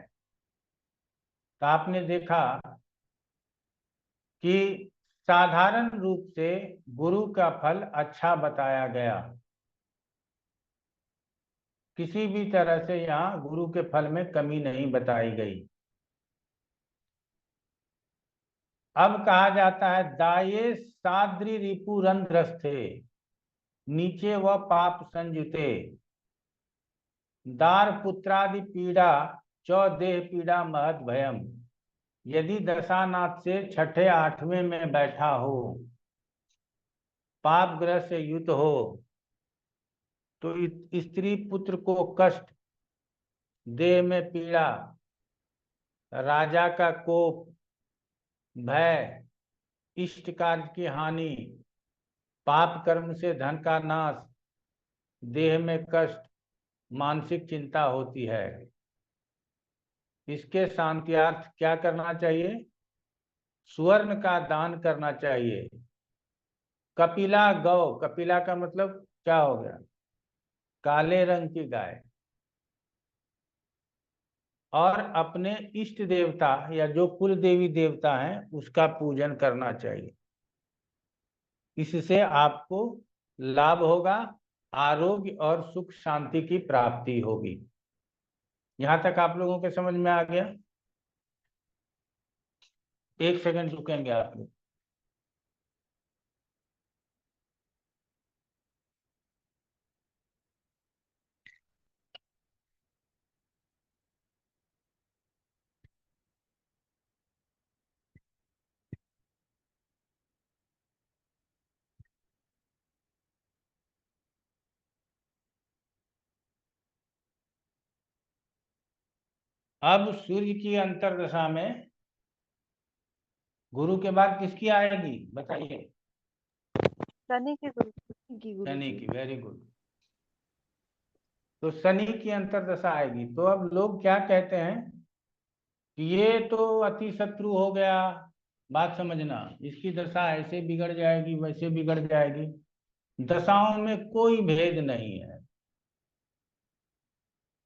तो आपने देखा कि साधारण रूप से गुरु का फल अच्छा बताया गया, किसी भी तरह से यहाँ गुरु के फल में कमी नहीं बताई गई। अब कहा जाता है दाये साद्री रिपु रंध्रस्थे, नीचे वह पाप संजुते, दार पुत्रादि पीड़ा चौ देह पीड़ा महद भयम। यदि दशानाथ से छठे आठवें में बैठा हो, पाप ग्रह से युत हो, तो स्त्री पुत्र को कष्ट, देह में पीड़ा, राजा का कोप, भय, इष्ट कार्य की हानि, पाप कर्म से धन का नाश, देह में कष्ट, मानसिक चिंता होती है। इसके शांत्यार्थ क्या करना चाहिए, स्वर्ण का दान करना चाहिए। कपिला गौ, कपिला का मतलब क्या हो गया, काले रंग की गाय, और अपने इष्ट देवता या जो कुल देवी देवता हैं उसका पूजन करना चाहिए। इससे आपको लाभ होगा, आरोग्य और सुख शांति की प्राप्ति होगी। यहां तक आप लोगों के समझ में आ गया, एक सेकंड रुकेंगे आप लोग। अब सूर्य की अंतर्दशा में गुरु के बाद किसकी आएगी बताइए? शनि की गुरु शनि की, वेरी गुड। तो शनि की अंतर्दशा आएगी। तो अब लोग क्या कहते हैं कि ये तो अति शत्रु हो गया। बात समझना, इसकी दशा ऐसे बिगड़ जाएगी, वैसे बिगड़ जाएगी। दशाओं में कोई भेद नहीं है।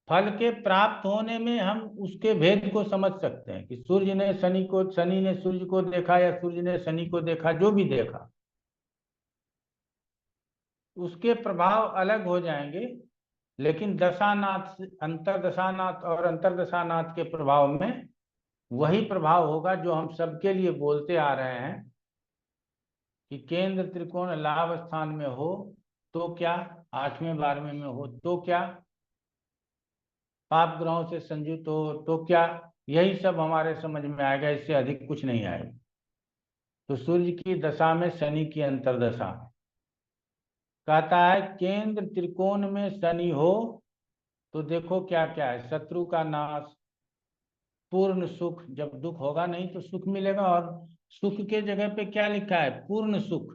फल के प्राप्त होने में हम उसके भेद को समझ सकते हैं कि सूर्य ने शनि को, शनि ने सूर्य को देखा या सूर्य ने शनि को देखा, जो भी देखा, उसके प्रभाव अलग हो जाएंगे। लेकिन दशानाथ, अंतरदशानाथ और अंतरदशानाथ के प्रभाव में वही प्रभाव होगा जो हम सबके लिए बोलते आ रहे हैं कि केंद्र त्रिकोण लाभ स्थान में हो तो क्या, 8वें 12वें में हो तो क्या, पाप ग्रहों से संयुक्त हो तो क्या, यही सब हमारे समझ में आएगा, इससे अधिक कुछ नहीं आएगा। तो सूर्य की दशा में शनि की अंतर्दशा कहता है केंद्र त्रिकोण में शनि हो तो देखो क्या क्या है, शत्रु का नाश, पूर्ण सुख, जब दुख होगा नहीं तो सुख मिलेगा, और सुख के जगह पे क्या लिखा है, पूर्ण सुख।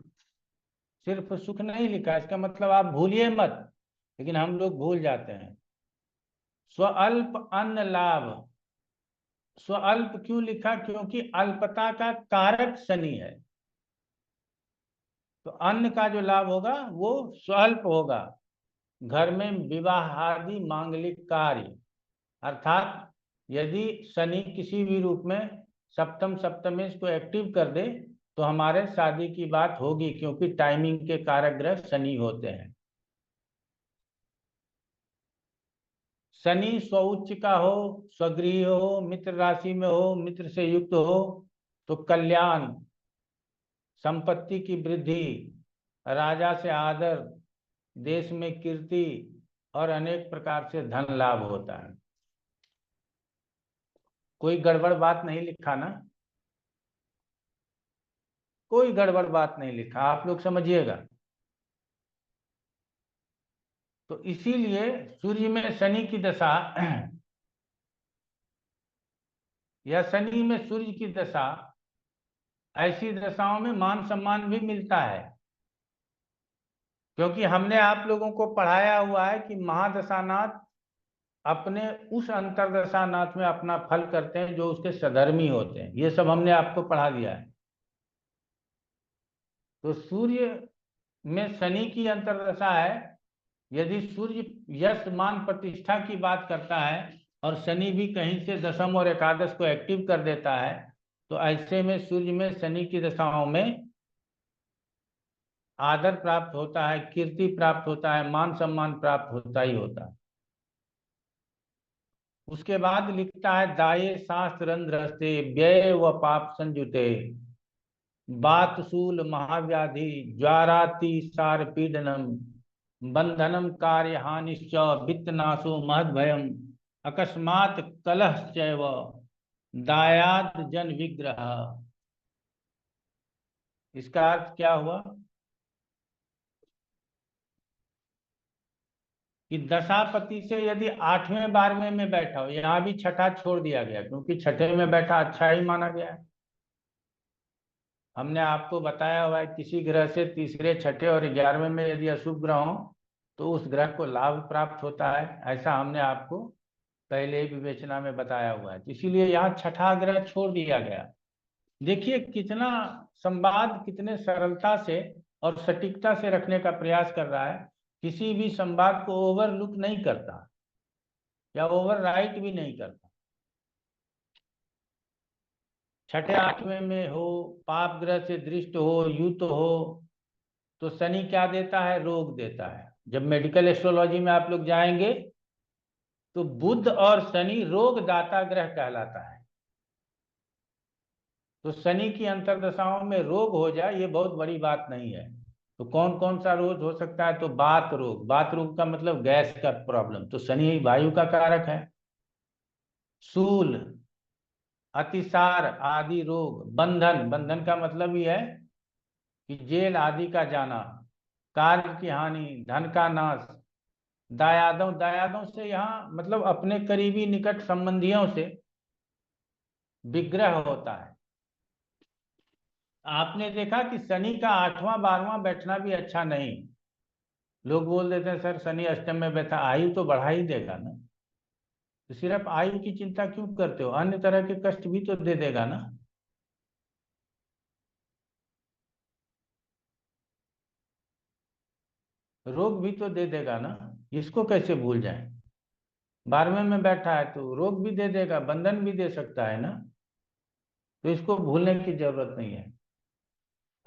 सिर्फ सुख नहीं लिखा है, इसका मतलब आप भूलिए मत, लेकिन हम लोग भूल जाते हैं। स्वअल्प अन्न लाभ, स्वअल्प क्यों लिखा, क्योंकि अल्पता का कारक शनि है। तो अन्न का जो लाभ होगा वो स्वल्प होगा। घर में विवाह आदि मांगलिक कार्य, अर्थात यदि शनि किसी भी रूप में सप्तम सप्तमेश को एक्टिव कर दे तो हमारे शादी की बात होगी, क्योंकि टाइमिंग के कारक ग्रह शनि होते हैं। शनि स्वउच्च का हो, स्वगृह हो, मित्र राशि में हो, मित्र से युक्त हो तो कल्याण, संपत्ति की वृद्धि, राजा से आदर, देश में कीर्ति और अनेक प्रकार से धन लाभ होता है। कोई गड़बड़ बात नहीं लिखा ना, कोई गड़बड़ बात नहीं लिखा, आप लोग समझिएगा। तो इसीलिए सूर्य में शनि की दशा या शनि में सूर्य की दशा, ऐसी दशाओं में मान सम्मान भी मिलता है, क्योंकि हमने आप लोगों को पढ़ाया हुआ है कि महादशानाथ अपने उस अंतरदशानाथ में अपना फल करते हैं जो उसके सधर्मी होते हैं। ये सब हमने आपको पढ़ा दिया है। तो सूर्य में शनि की अंतर्दशा है, यदि सूर्य यश मान प्रतिष्ठा की बात करता है और शनि भी कहीं से दशम और एकादश को एक्टिव कर देता है, तो ऐसे में सूर्य में शनि की दशाओं में आदर प्राप्त होता है, कीर्ति प्राप्त होता है, मान सम्मान प्राप्त होता ही होता है। उसके बाद लिखता है दाये शास्त्र रंध्रस्ते व्यय व पाप संजुते, बातशूल महाव्याधि ज्वाराति सार पीडनम, बंधनम कार्य हानिश्च वित्तनाशो महद्भयम, अकस्मात कलहश्चैव दायाद जन विग्रह। इसका अर्थ क्या हुआ कि दशापति से यदि 8वें 12वें में बैठा हो, यहाँ भी छठा छोड़ दिया गया क्योंकि छठे में बैठा अच्छा ही माना गया है। हमने आपको बताया हुआ है किसी ग्रह से तीसरे, छठे और 11वें में यदि अशुभ ग्रह हो तो उस ग्रह को लाभ प्राप्त होता है, ऐसा हमने आपको पहले ही विवेचना में बताया हुआ है। इसीलिए यहाँ छठा ग्रह छोड़ दिया गया। देखिए कितना संवाद कितने सरलता से और सटीकता से रखने का प्रयास कर रहा है, किसी भी संवाद को ओवरलुक नहीं करता या ओवरराइट भी नहीं करता। छठे 8वें में हो, पाप ग्रह से दृष्ट हो, युत हो, तो शनि क्या देता है, रोग देता है। जब मेडिकल एस्ट्रोलॉजी में आप लोग जाएंगे तो बुध और शनि रोगदाता ग्रह कहलाता है। तो शनि की अंतर्दशाओं में रोग हो जाए ये बहुत बड़ी बात नहीं है। तो कौन कौन सा रोग हो सकता है, तो बात रोग, बात रोग का मतलब गैस का प्रॉब्लम, तो शनि वायु का कारक है। शूल, अतिसार आदि रोग, बंधन, बंधन का मतलब ही है कि जेल आदि का जाना, कार्य की हानि, धन का नाश, दायादों, दायादों से यहाँ मतलब अपने करीबी निकट संबंधियों से विग्रह होता है। आपने देखा कि शनि का 8वां 12वां बैठना भी अच्छा नहीं। लोग बोल देते हैं सर शनि अष्टम में बैठा, आयु तो बढ़ा ही देगा ना, तो सिर्फ आयु की चिंता क्यों करते हो, अन्य तरह के कष्ट भी तो दे देगा ना। रोग भी तो दे देगा ना, इसको कैसे भूल जाएं। 12वें में बैठा है तो रोग भी दे देगा, बंधन भी दे सकता है ना, तो इसको भूलने की जरूरत नहीं है।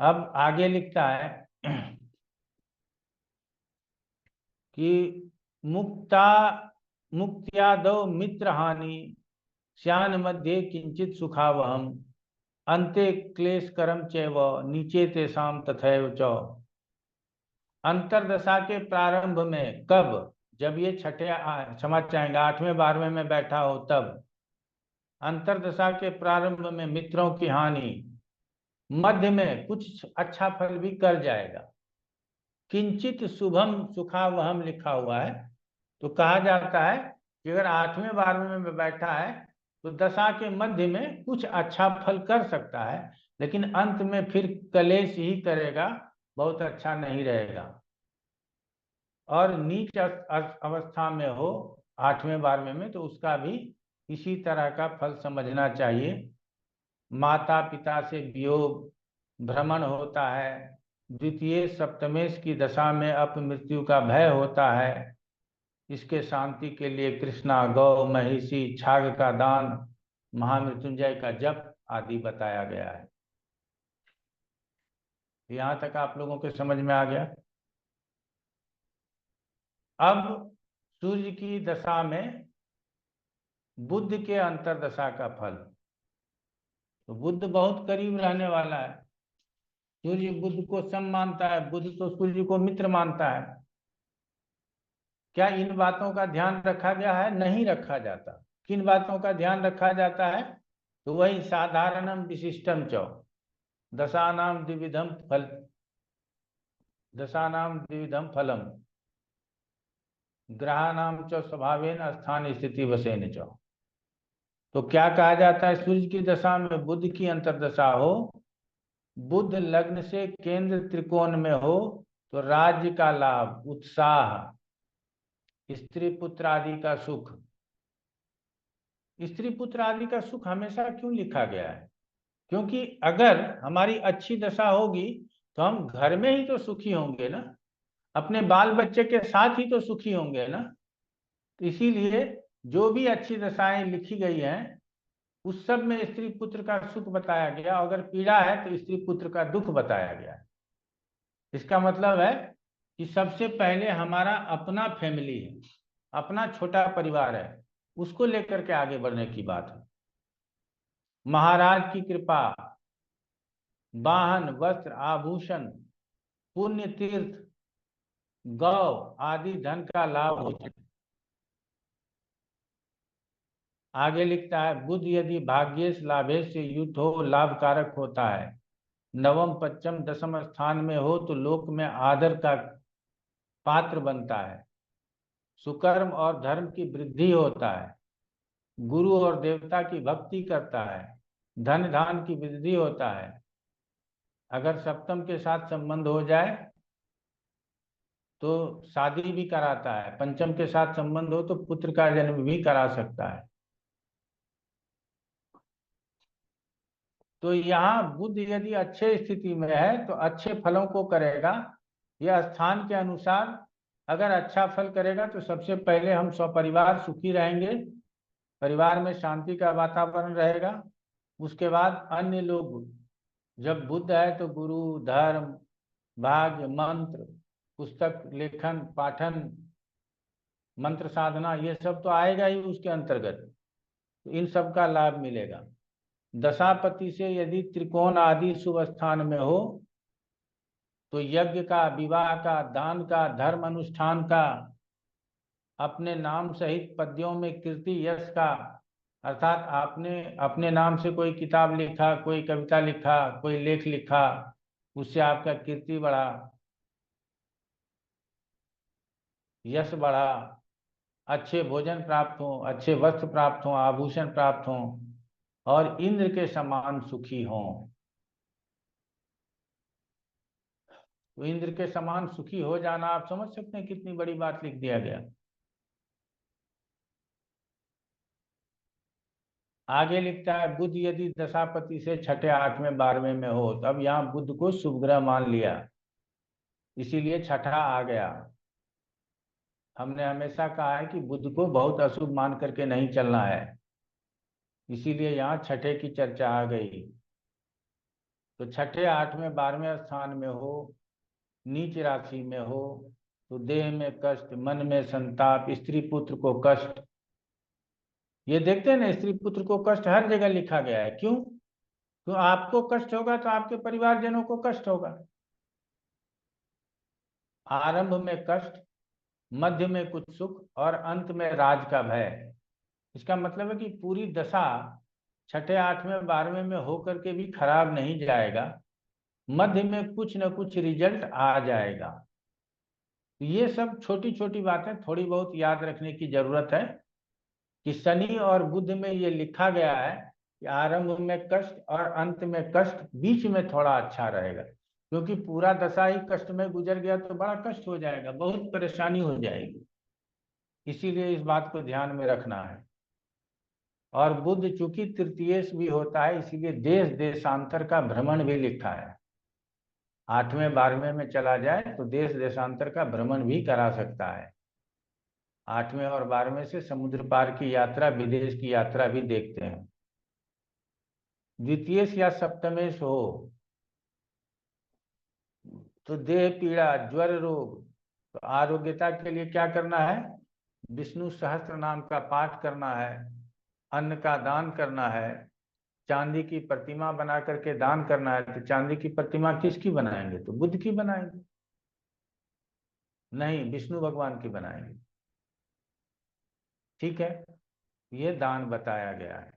अब आगे लिखता है कि मुक्ता मुक्त्यादौ मित्र हानि श्यान मध्य किंचित सुखावहम अंते क्लेश करम चैव नीचे तेषाम तथैव च। अंतरदशा के प्रारंभ में, कब, जब ये क्षमा चाहेंगे 8वें 12वें में बैठा हो तब। अंतरदशा के प्रारंभ में मित्रों की हानि, मध्य में कुछ अच्छा फल भी कर जाएगा। किंचित शुभम सुखावहम लिखा हुआ है, तो कहा जाता है कि अगर 8वें 12वें में बैठा है तो दशा के मध्य में कुछ अच्छा फल कर सकता है, लेकिन अंत में फिर कलेश ही करेगा, बहुत अच्छा नहीं रहेगा। और नीच अवस्था में हो 8वें 12वें में, तो उसका भी इसी तरह का फल समझना चाहिए। माता पिता से वियोग, भ्रमण होता है, द्वितीय सप्तमेश की दशा में अपमृत्यु का भय होता है। इसके शांति के लिए कृष्णा, गौ, महिषी, छाग का दान, महामृत्युंजय का जप आदि बताया गया है। यहाँ तक आप लोगों के समझ में आ गया। अब सूर्य की दशा में बुध के अंतरदशा का फल, तो बुध बहुत करीब रहने वाला है। सूर्य बुध को सम मानता है, बुध तो सूर्य को मित्र मानता है। क्या इन बातों का ध्यान रखा गया है? नहीं रखा जाता। किन बातों का ध्यान रखा जाता है? तो वही साधारणम विशिष्टम च दशानाम द्विविधम फल, दशानाम द्विविधम फलम ग्रहानाम च स्वभावेन स्थान स्थिति वसेन च। तो क्या कहा जाता है? सूर्य की दशा में बुध की अंतर्दशा हो, बुध लग्न से केंद्र त्रिकोण में हो, तो राज्य का लाभ, उत्साह, स्त्री पुत्र आदि का सुख। स्त्री पुत्र आदि का सुख हमेशा क्यों लिखा गया है? क्योंकि अगर हमारी अच्छी दशा होगी तो हम घर में ही तो सुखी होंगे ना, अपने बाल बच्चे के साथ ही तो सुखी होंगे ना। तो इसीलिए जो भी अच्छी दशाएं लिखी गई हैं उस सब में स्त्री पुत्र का सुख बताया गया, अगर पीड़ा है तो स्त्री पुत्र का दुख बताया गया है। इसका मतलब है कि सबसे पहले हमारा अपना फैमिली है, अपना छोटा परिवार है, उसको लेकर के आगे बढ़ने की बात है। महाराज की कृपा, वाहन, वस्त्र, आभूषण, पुण्य तीर्थ, गौ आदि धन का लाभ होता है। आगे लिखता है बुध यदि भाग्येश लाभेश से युक्त हो लाभकारक होता है। नवम पंचम दशम स्थान में हो तो लोक में आदर का पात्र बनता है। सुकर्म और धर्म की वृद्धि होता है। गुरु और देवता की भक्ति करता है। धन धान की वृद्धि होता है। अगर सप्तम के साथ संबंध हो जाए तो शादी भी कराता है। पंचम के साथ संबंध हो तो पुत्र का जन्म भी करा सकता है। तो यहाँ बुध यदि अच्छे स्थिति में है तो अच्छे फलों को करेगा। यह स्थान के अनुसार अगर अच्छा फल करेगा तो सबसे पहले हम सपरिवार सुखी रहेंगे, परिवार में शांति का वातावरण रहेगा। उसके बाद अन्य लोग, जब बुध है तो गुरु, धर्म, भाग्य, मंत्र, पुस्तक लेखन, पाठन, मंत्र साधना, ये सब तो आएगा ही उसके अंतर्गत, तो इन सब का लाभ मिलेगा। दशापति से यदि त्रिकोण आदि शुभ स्थान में हो तो यज्ञ का, विवाह का, दान का, धर्म अनुष्ठान का, अपने नाम सहित पद्यों में कीर्ति यश का, अर्थात आपने अपने नाम से कोई किताब लिखा, कोई कविता लिखा, कोई लेख लिखा, उससे आपका कीर्ति बढ़ा। यश बढ़ा, अच्छे भोजन प्राप्त हो, अच्छे वस्त्र प्राप्त हो, आभूषण प्राप्त हो और इंद्र के समान सुखी हो। तो इंद्र के समान सुखी हो जाना, आप समझ सकते हैं कितनी बड़ी बात लिख दिया गया। आगे लिखता है बुध यदि दशापति से छठे, आठवें, 12वें में हो, तब यहाँ बुध को शुभ ग्रह मान लिया, इसीलिए छठा आ गया। हमने हमेशा कहा है कि बुध को बहुत अशुभ मान करके नहीं चलना है, इसीलिए यहाँ छठे की चर्चा आ गई। तो छठे, आठवें, 12वें स्थान में हो, नीच राशि में हो, तो देह में कष्ट, मन में संताप, स्त्री पुत्र को कष्ट। ये देखते हैं ना, स्त्री पुत्र को कष्ट हर जगह लिखा गया है। क्यों? तो आपको कष्ट होगा तो आपके परिवारजनों को कष्ट होगा। आरंभ में कष्ट, मध्य में कुछ सुख और अंत में राज का भय। इसका मतलब है कि पूरी दशा छठे, आठवें, 12वें में होकर के भी खराब नहीं जाएगा, मध्य में कुछ न कुछ रिजल्ट आ जाएगा। तो ये सब छोटी छोटी बातें थोड़ी बहुत याद रखने की जरूरत है कि शनि और बुध में ये लिखा गया है कि आरंभ में कष्ट और अंत में कष्ट, बीच में थोड़ा अच्छा रहेगा, क्योंकि पूरा दशा ही कष्ट में गुजर गया तो बड़ा कष्ट हो जाएगा, बहुत परेशानी हो जाएगी। इसीलिए इस बात को ध्यान में रखना है। और बुध चूंकि तृतीयेश भी होता है, इसीलिए देश देशांतर का भ्रमण भी लिखा है। आठवें, 12वें में चला जाए तो देश देशांतर का भ्रमण भी करा सकता है। 8वें और 12वें से समुद्र पार की यात्रा, विदेश की यात्रा भी देखते हैं। द्वितीयेश या सप्तमेश हो तो देह पीड़ा, ज्वर, रोग, तो आरोग्यता के लिए क्या करना है? विष्णु सहस्त्र नाम का पाठ करना है, अन्न का दान करना है, चांदी की प्रतिमा बना करके दान करना है। तो चांदी की प्रतिमा किसकी बनाएंगे? तो बुद्ध की बनाएंगे, नहीं विष्णु भगवान की बनाएंगे। ठीक है, ये दान बताया गया है।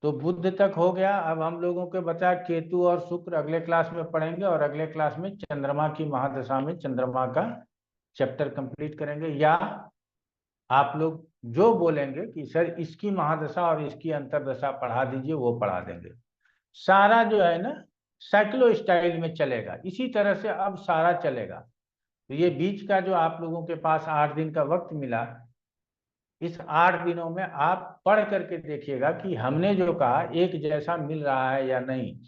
तो बुद्ध तक हो गया। अब हम लोगों के बचा केतु और शुक्र, अगले क्लास में पढ़ेंगे, और अगले क्लास में चंद्रमा की महादशा में चंद्रमा का चैप्टर कंप्लीट करेंगे। या आप लोग जो बोलेंगे कि सर इसकी महादशा और इसकी अंतरदशा पढ़ा दीजिए, वो पढ़ा देंगे। सारा जो है ना साइक्लो स्टाइल में चलेगा, इसी तरह से अब सारा चलेगा। तो ये बीच का जो आप लोगों के पास 8 दिन का वक्त मिला, इस 8 दिनों में आप पढ़ करके देखिएगा कि हमने जो कहा एक जैसा मिल रहा है या नहीं।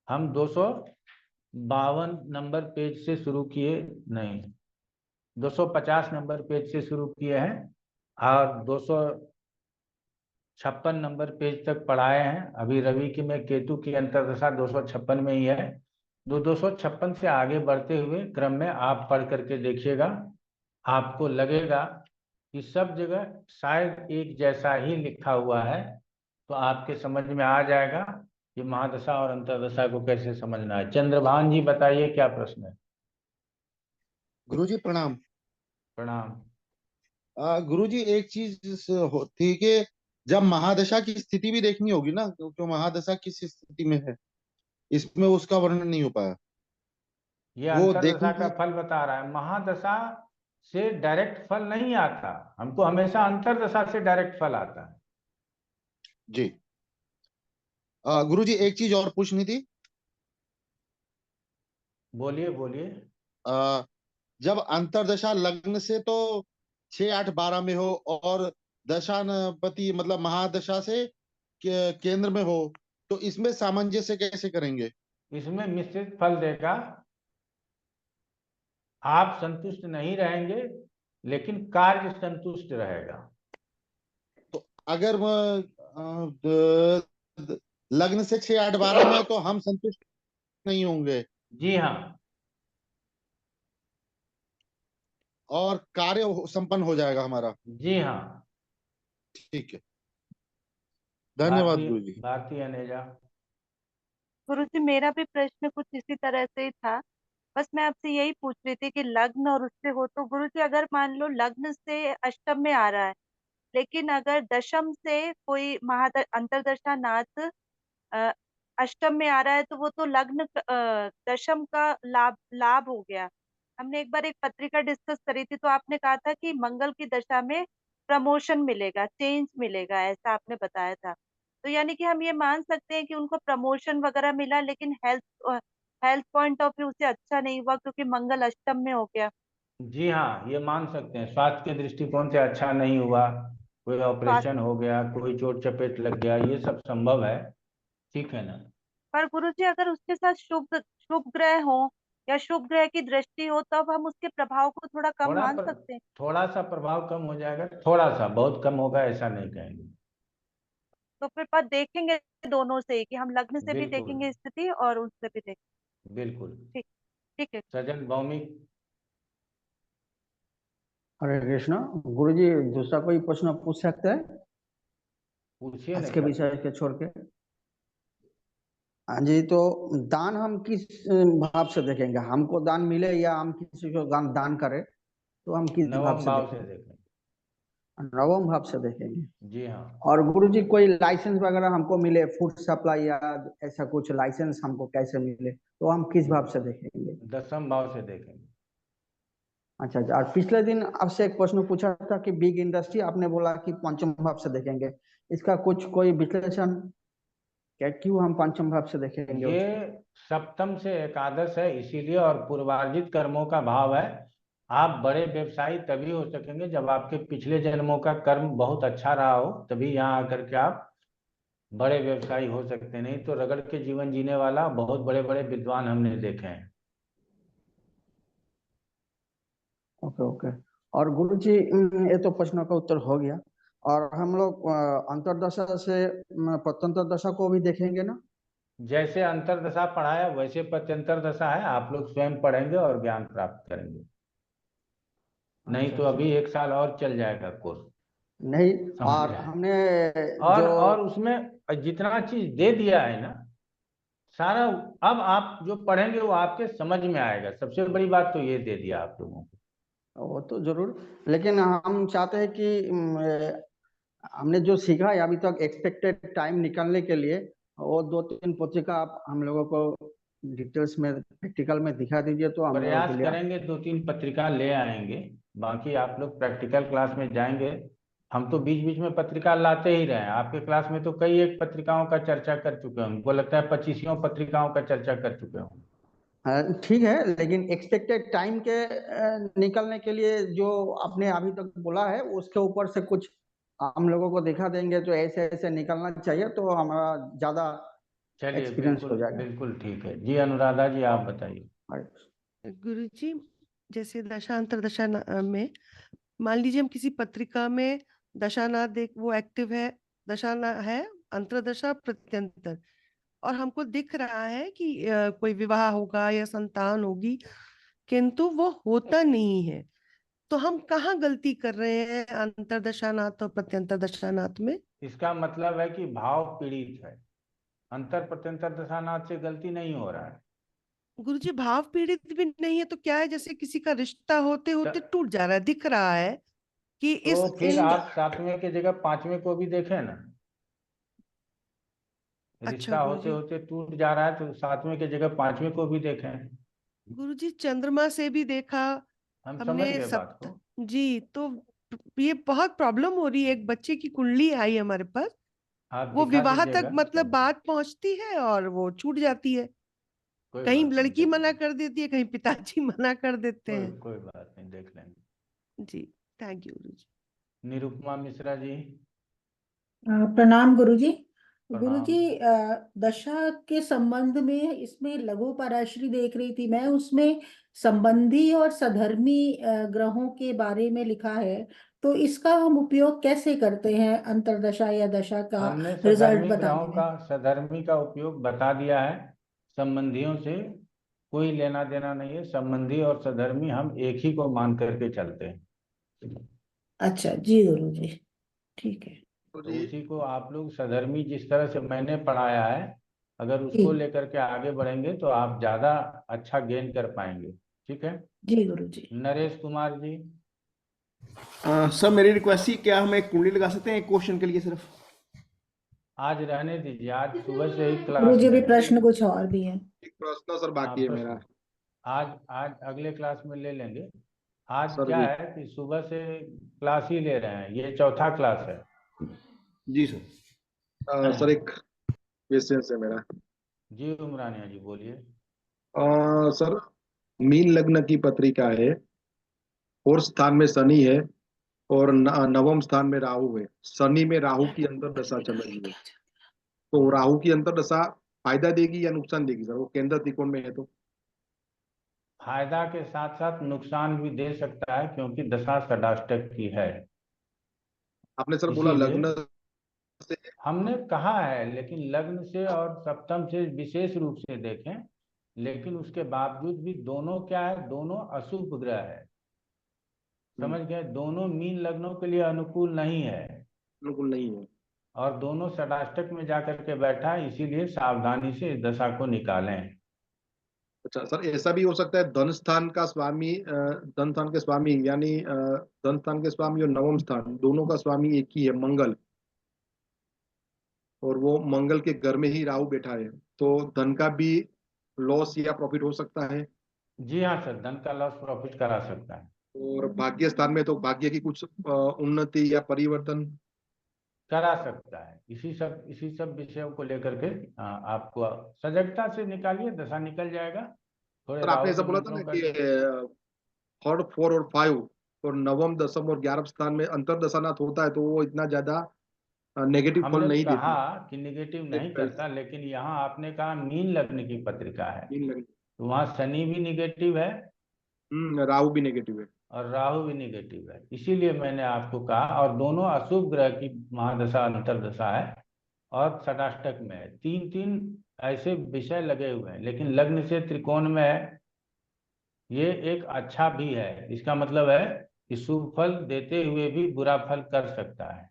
हम 252 नंबर पेज से शुरू किए, नहीं 250 नंबर पेज से शुरू किए हैं और 256 नंबर पेज तक पढ़ाए हैं। अभी रवि की में केतु की अंतर्दशा 256 में ही है। 256 से आगे बढ़ते हुए क्रम में आप पढ़ करके देखिएगा, आपको लगेगा कि सब जगह शायद एक जैसा ही लिखा हुआ है। तो आपके समझ में आ जाएगा कि महादशा और अंतर्दशा को कैसे समझना है। चंद्रभान जी बताइए क्या प्रश्न है? गुरुजी प्रणाम। प्रणाम। गुरुजी एक चीज होती है कि जब महादशा की स्थिति भी देखनी होगी ना, क्योंकि महादशा किस स्थिति में है इसमें उसका वर्णन नहीं हो पाया। ये वो अंतर्दशा का देखना फल बता रहा है। महादशा से डायरेक्ट फल नहीं आता, हमको हमेशा अंतर्दशा से डायरेक्ट फल आता है। जी। गुरुजी एक चीज और पूछनी थी। बोलिए बोलिए। आ, जब अंतरदशा लग्न से तो 6, 8, 12 में हो और दशानपति मतलब महादशा से केंद्र में हो, तो इसमें सामंजस्य कैसे करेंगे? इसमें मिश्रित फल देगा, आप संतुष्ट नहीं रहेंगे लेकिन कार्य संतुष्ट रहेगा। तो अगर वह लग्न से 6, 8, 12 में है तो हम संतुष्ट नहीं होंगे। जी हाँ। और कार्य संपन्न हो जाएगा हमारा। जी हाँ। ठीक है, धन्यवाद गुरु जी। भारतीय अनेजा। गुरुजी मेरा भी प्रश्न कुछ इसी तरह से ही था। बस मैं आपसे यही पूछ रही थी कि लग्न और उससे हो तो गुरुजी अगर मान लो लग्न से अष्टम में आ रहा है, लेकिन अगर दशम से कोई अंतरदशा नाथ अ, अष्टम में आ रहा है, तो वो तो लग्न दशम का लाभ लाभ हो गया। हमने एक बार एक पत्रिका डिस्कस करी थी, तो आपने कहा था कि मंगल की दशा में प्रमोशन मिलेगा, चेंज मिलेगा, ऐसा आपने बताया था। तो यानी कि हम ये मान सकते हैं कि उनको प्रमोशन वगैरह मिला, लेकिन हेल्थ पॉइंट ऑफ व्यू से अच्छा नहीं हुआ क्योंकि मंगल अष्टम में हो गया। जी हाँ, ये मान सकते हैं, स्वास्थ्य के दृष्टिकोण से अच्छा नहीं हुआ, कोई ऑपरेशन हो गया, कोई चोट चपेट लग गया, ये सब संभव है, ठीक है ना। पर गुरुजी अगर उसके साथ शुभ शुभ ग्रह हो या शुभ ग्रह की दृष्टि हो, तब हम उसके प्रभाव को थोड़ा कम मान सकते हैं। थोड़ा सा प्रभाव कम हो जाएगा, थोड़ा सा, बहुत कम होगा ऐसा नहीं कहेंगे। तो फिर पर देखेंगे दोनों से ही, कि हम लग्न से भी बिल्कुल देखेंगे स्थिति और उससे भी देखेंगे। बिल्कुल। ठीक ठीक है। सजन भौमिक, हरे कृष्ण। गुरुजी दूसरा कोई प्रश्न पूछ सकते हैं पूछिए आज ना के क्या। विषय के छोड़ के? हाँ जी, तो दान हम किस भाव से देखेंगे? हमको दान मिले या हम किसी को दान करें, तो हम किस भाव नवम से भाव से देखेंगे? देखें। नवम भाव से देखेंगे। जी हाँ। और गुरुजी कोई लाइसेंस वगैरह हमको मिले, फूड सप्लाई या ऐसा कुछ लाइसेंस हमको कैसे मिले, तो हम किस भाव से देखेंगे? दसम भाव से देखेंगे। अच्छा अच्छा। और पिछले दिन आपसे एक प्रश्न पूछा था कि बिग इंडस्ट्री, आपने बोला कि पंचम भाव से देखेंगे। इसका कुछ कोई विश्लेषण, क्या क्यों हम पंचम भाव से देखेंगे ये उसको? सप्तम से एकादश है इसीलिए, और पूर्वार्जित कर्मों का भाव है। आप बड़े व्यवसायी तभी हो सकेंगे जब आपके पिछले जन्मों का कर्म बहुत अच्छा रहा हो, तभी यहाँ आकर के आप बड़े व्यवसायी हो सकते हैं, नहीं तो रगड़ के जीवन जीने वाला बहुत बड़े बड़े विद्वान हमने देखे हैं। Okay okay. और गुरुजी ये तो प्रश्नों का उत्तर हो गया। और हम लोग अंतर्दशा से प्रत्यंतर दशा को भी देखेंगे ना? जैसे अंतर्दशा पढ़ाया वैसे प्रत्यंतर दशा है, आप लोग स्वयं पढ़ेंगे और ज्ञान प्राप्त करेंगे। नहीं अच्छा तो अच्छा। अभी एक साल और चल जाएगा कोर्स, नहीं, समझ और जाए। हमने जो और उसमें जितना चीज दे दिया है ना सारा, अब आप जो पढ़ेंगे वो आपके समझ में आएगा, सबसे बड़ी बात तो ये दे दिया आप लोगों को। वो तो जरूर, लेकिन हम चाहते हैं कि हमने जो सीखा है अभी तक, एक्सपेक्टेड टाइम निकालने के लिए वो 2-3 पत्रिका आप हम लोगों को डिटेल्स में प्रैक्टिकल में दिखा दीजिए, तो हम लोगों के प्रयास लिए करेंगे 2-3 पत्रिका ले आएंगे, बाकी आप लोग प्रैक्टिकल क्लास में जाएंगे। हम तो बीच बीच में पत्रिका लाते ही रहे हैं, आपके क्लास में तो कई एक पत्रिकाओं का चर्चा कर चुके हैं, हमको लगता है 25 पत्रिकाओं का चर्चा कर चुके हैं। ठीक है, लेकिन एक्सपेक्टेड टाइम के निकलने के लिए जो आपने अभी तक बोला है उसके ऊपर से कुछ हम लोगों को दिखा देंगे, तो ऐसे ऐसे निकलना चाहिए, तो हमारा ज्यादा चलिए एक्सपीरियंस बिल्कुल हो जाएगा। बिल्कुल ठीक है जी। अनुराधा जी आप बताइए। गुरुजी, जैसे दशांतर दशा में मान लीजिए हम किसी पत्रिका में दशा ना देख, वो एक्टिव है, दशा ना है, अंतरदशा प्रत्यंतर, और हमको दिख रहा है कि कोई विवाह होगा या संतान होगी, किंतु वो होता नहीं है, तो हम कहाँ गलती कर रहे हैं अंतरदशानाथ और प्रत्यंतर दशानाथ में? इसका मतलब है कि भाव पीड़ित है, अंतर प्रत्यंतर दशानाथ से गलती नहीं हो रहा है। गुरुजी भाव पीड़ित भी नहीं है तो क्या है, जैसे किसी का रिश्ता होते होते टूट जा रहा है, दिख रहा है कि इस तो फिर आप 7वें की जगह 5वें को भी देखें ना। अच्छा रिश्ता होते गुरुजी, होते टूट जा रहा है तो 7वें की जगह 5वें को भी देखें। गुरुजी चंद्रमा से भी देखा हम समझ हमने गए बात को। जी, तो ये बहुत प्रॉब्लम हो रही है। एक बच्चे की कुंडली आई हमारे पास, आप वो दिखा विवाह तक दीजिएगा, मतलब बात पहुंचती है और वो छूट जाती है। कोई कहीं बात नहीं, लड़की देख मना कर देती है, कहीं पिताजी मना कर देते हैं। कोई बात नहीं, देख लेंगे जी, थैंक यू गुरुजी। निरुपमा मिश्रा जी। प्रणाम गुरुजी। प्रणाम। गुरुजी, दशा के संबंध में इसमें लघु पराशरी देख रही थी मैं, उसमें संबंधी और सधर्मी ग्रहों के बारे में लिखा है, तो इसका हम उपयोग कैसे करते हैं अंतरदशा या दशा का हमने रिजल्ट सधर्मी बताने ग्रहों में? का सधर्मी का उपयोग बता दिया है। संबंधियों से कोई लेना देना नहीं है, संबंधी और सधर्मी हम एक ही को मान करके चलते हैं। अच्छा जी गुरुजी, ठीक है। तो उसी को आप लोग सधर्मी जिस तरह से मैंने पढ़ाया है, अगर जी उसको लेकर के आगे बढ़ेंगे तो आप ज्यादा अच्छा गेन कर पाएंगे। ठीक है जी गुरुजी। नरेश कुमार जी। सर मेरी रिक्वेस्ट थी, क्या हम एक कुंडली लगा सकते हैं एक क्वेश्चन के लिए सिर्फ? आज रहने दीजिए, आज सुबह से ही क्लास गुरुजी में भी है। प्रश्न कुछ और भी है। एक प्रश्न सर बाकी है मेरा। आज आज अगले क्लास में ले लेंगे। आज सर क्या जी। है कि सुबह से क्लास ही ले रहे हैं, ये चौथा क्लास है। जी सर। सर एक क्वेश्चन है मेरा। जी उमरानिया जी बोलिए। सर मीन लग्न की पत्रिका है, फोर्थ स्थान में शनि है और नवम स्थान में राहु है। शनि में राहु की अंतर्दशा चल रही है, तो राहु की अंतर्दशा फायदा देगी या नुकसान देगी सर? वो केंद्र त्रिकोण में है तो। फायदा के साथ साथ नुकसान भी दे सकता है, क्योंकि दशा षडाष्टक की है। आपने सर बोला इसीलिए लग्न से। हमने कहा है, लेकिन लग्न से और सप्तम से विशेष रूप से देखें, लेकिन उसके बावजूद भी दोनों क्या है, दोनों अशुभ ग्रह है। समझ गए, दोनों मीन लग्नों के लिए अनुकूल नहीं है, बिल्कुल नहीं है। और दोनों षडाष्टक में जाकर के बैठा है, इसीलिए सावधानी से इस दशा को निकालें। अच्छा सर, ऐसा भी हो सकता है धन स्थान का स्वामी धन स्थान के स्वामी यानी धन स्थान के स्वामी और नवम स्थान दोनों का स्वामी एक ही है, मंगल, और वो मंगल के घर में ही राहु बैठा है, तो धन का भी लॉस या प्रॉफिट हो सकता है। जी हाँ सर, धन का लॉस प्रॉफिट करा सकता है। और भाग्य स्थान में तो भाग्य की कुछ उन्नति या परिवर्तन करा सकता है। इसी सब विषयों को लेकर के आपको सजगता से निकालिए, दशा निकल जाएगा। थोड़े सर आपने राहु ऐसा के बोला था मंत्रों ना का। कि थर्ड, फोर और फाइव और नवम, दसम और 11 स्थान में अंतर्दशानाथ होता है, तो वो इतना ज्यादा नेगेटिव फल हमने नहीं कहा देती। कि निगेटिव नहीं एक करता, लेकिन यहाँ आपने कहा मीन लग्न की पत्रिका है, मीन लग्न। तो वहाँ शनि भी निगेटिव है राहु भी नेगेटिव है। और राहु भी निगेटिव है। इसीलिए मैंने आपको कहा, और दोनों अशुभ ग्रह की महादशा अंतर्दशा है और षडाष्टक में है। तीन तीन ऐसे विषय लगे हुए हैं, लेकिन लग्न से त्रिकोण में है, ये एक अच्छा भी है। इसका मतलब है कि शुभ फल देते हुए भी बुरा फल कर सकता है।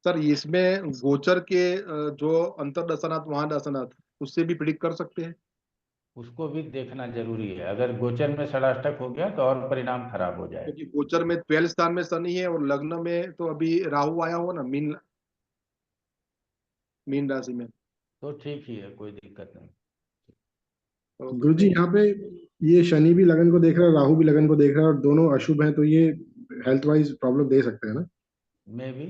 सर इसमें गोचर के जो अंतर्दशानाथ महादशानाथ उससे भी प्रिडिक्ट कर सकते हैं। उसको भी देखना जरूरी है। अगर गोचर में षडाष्टक हो गया तो और परिणाम खराब हो जाएगा। क्योंकि गोचर में 12 स्थान में शनि है और लग्न में तो अभी राहु आया हो ना, मीन राशि में। तो ठीक ही है, कोई दिक्कत नहीं। तो गुरुजी यहाँ पे ये शनि भी लगन को देख रहा है, राहु भी लगन को देख रहा है और दोनों अशुभ हैं, तो ये हेल्थ वाइज प्रॉब्लम दे सकते हैं ना? मैं भी।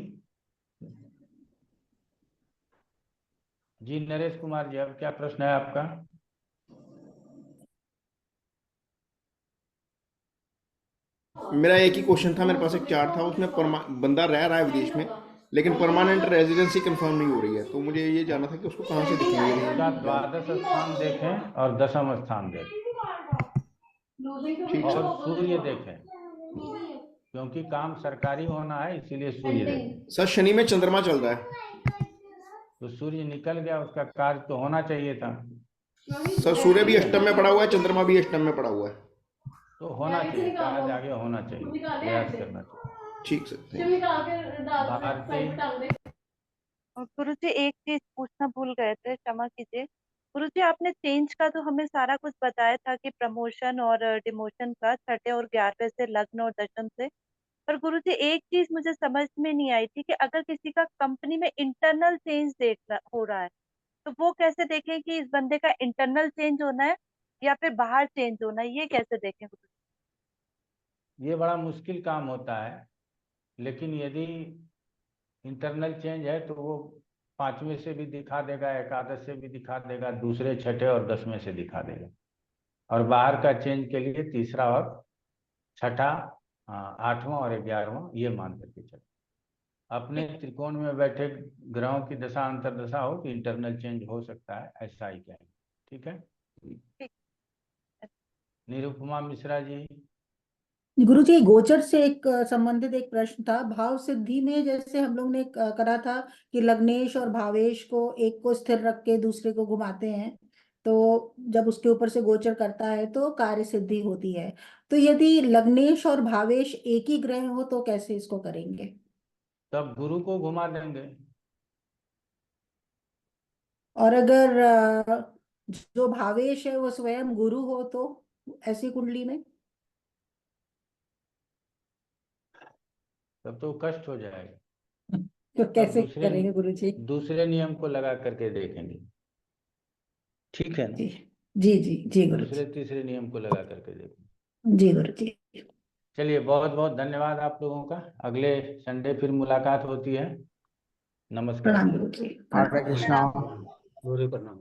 जी नरेश कुमार जी, अब क्या प्रश्न है आपका? मेरा एक ही क्वेश्चन था, मेरे पास एक चार्ट था, उसमें बंदा रह रहा है विदेश में, लेकिन परमानेंट रेजिडेंसी कंफर्म नहीं हो रही है, तो मुझे ये जानना था कि उसको कहाँ से दिखेंगे। उसका द्वादश स्थान देखें और दशम स्थान देखें और सूर्य देखें, क्योंकि काम सरकारी होना है, इसीलिए सूर्य देखें। सर शनि में चंद्रमा चल रहा है, तो सूर्य निकल गया, उसका कार्य तो होना चाहिए था। सर सूर्य भी अष्टम में पड़ा हुआ है, चंद्रमा भी अष्टम में पड़ा हुआ है, तो होना चाहिए, कार्य आगे होना चाहिए, प्रयास करना चाहिए। ठीक सर। भारती। और गुरुजी एक चीज पूछना भूल गए थे, क्षमा कीजिए। गुरुजी आपने चेंज का तो हमें सारा कुछ बताया था कि प्रमोशन और डिमोशन का, छठे और 11वें से, लग्न और दशम से। पर गुरुजी एक चीज मुझे समझ में नहीं आई थी कि अगर किसी का कंपनी में इंटरनल चेंज हो रहा है, तो वो कैसे देखें कि इस बंदे का इंटरनल चेंज होना है या फिर बाहर चेंज होना है, ये कैसे देखें गुरुजी? ये बड़ा मुश्किल काम होता है, लेकिन यदि इंटरनल चेंज है तो वो 5वें से भी दिखा देगा, एकादश से भी दिखा देगा, दूसरे, छठे और 10वें से दिखा देगा। और बाहर का चेंज के लिए तीसरा और छठा, 8वां और 11वां, ये मान करके चले। अपने त्रिकोण में बैठे ग्रहों की दशा अंतर्दशा हो तो इंटरनल चेंज हो सकता है, ऐसा ही कहेंगे। ठीक है। निरुपमा मिश्रा जी। गुरुजी गोचर से एक संबंधित एक प्रश्न था। भाव सिद्धि में जैसे हम लोग ने करा था कि लग्नेश और भावेश को एक को स्थिर रख के दूसरे को घुमाते हैं, तो जब उसके ऊपर से गोचर करता है तो कार्य सिद्धि होती है। तो यदि लग्नेश और भावेश एक ही ग्रह हो तो कैसे इसको करेंगे? तब गुरु को घुमा देंगे। और अगर जो भावेश है वो स्वयं गुरु हो तो ऐसी कुंडली में? तब तो कष्ट हो जाएगा। तो तब कैसे करेंगे गुरुजी? दूसरे नियम को लगा करके देखेंगे। ठीक है ना? जी जी जी जी गुरु दूसरे जी। तीसरे नियम को लगा करके देखो। जी गुरु जी। चलिए, बहुत बहुत धन्यवाद आप लोगों का। अगले संडे फिर मुलाकात होती है। नमस्कार। प्रणाम गुरु जी। हरे कृष्णा। गौरी प्रणाम।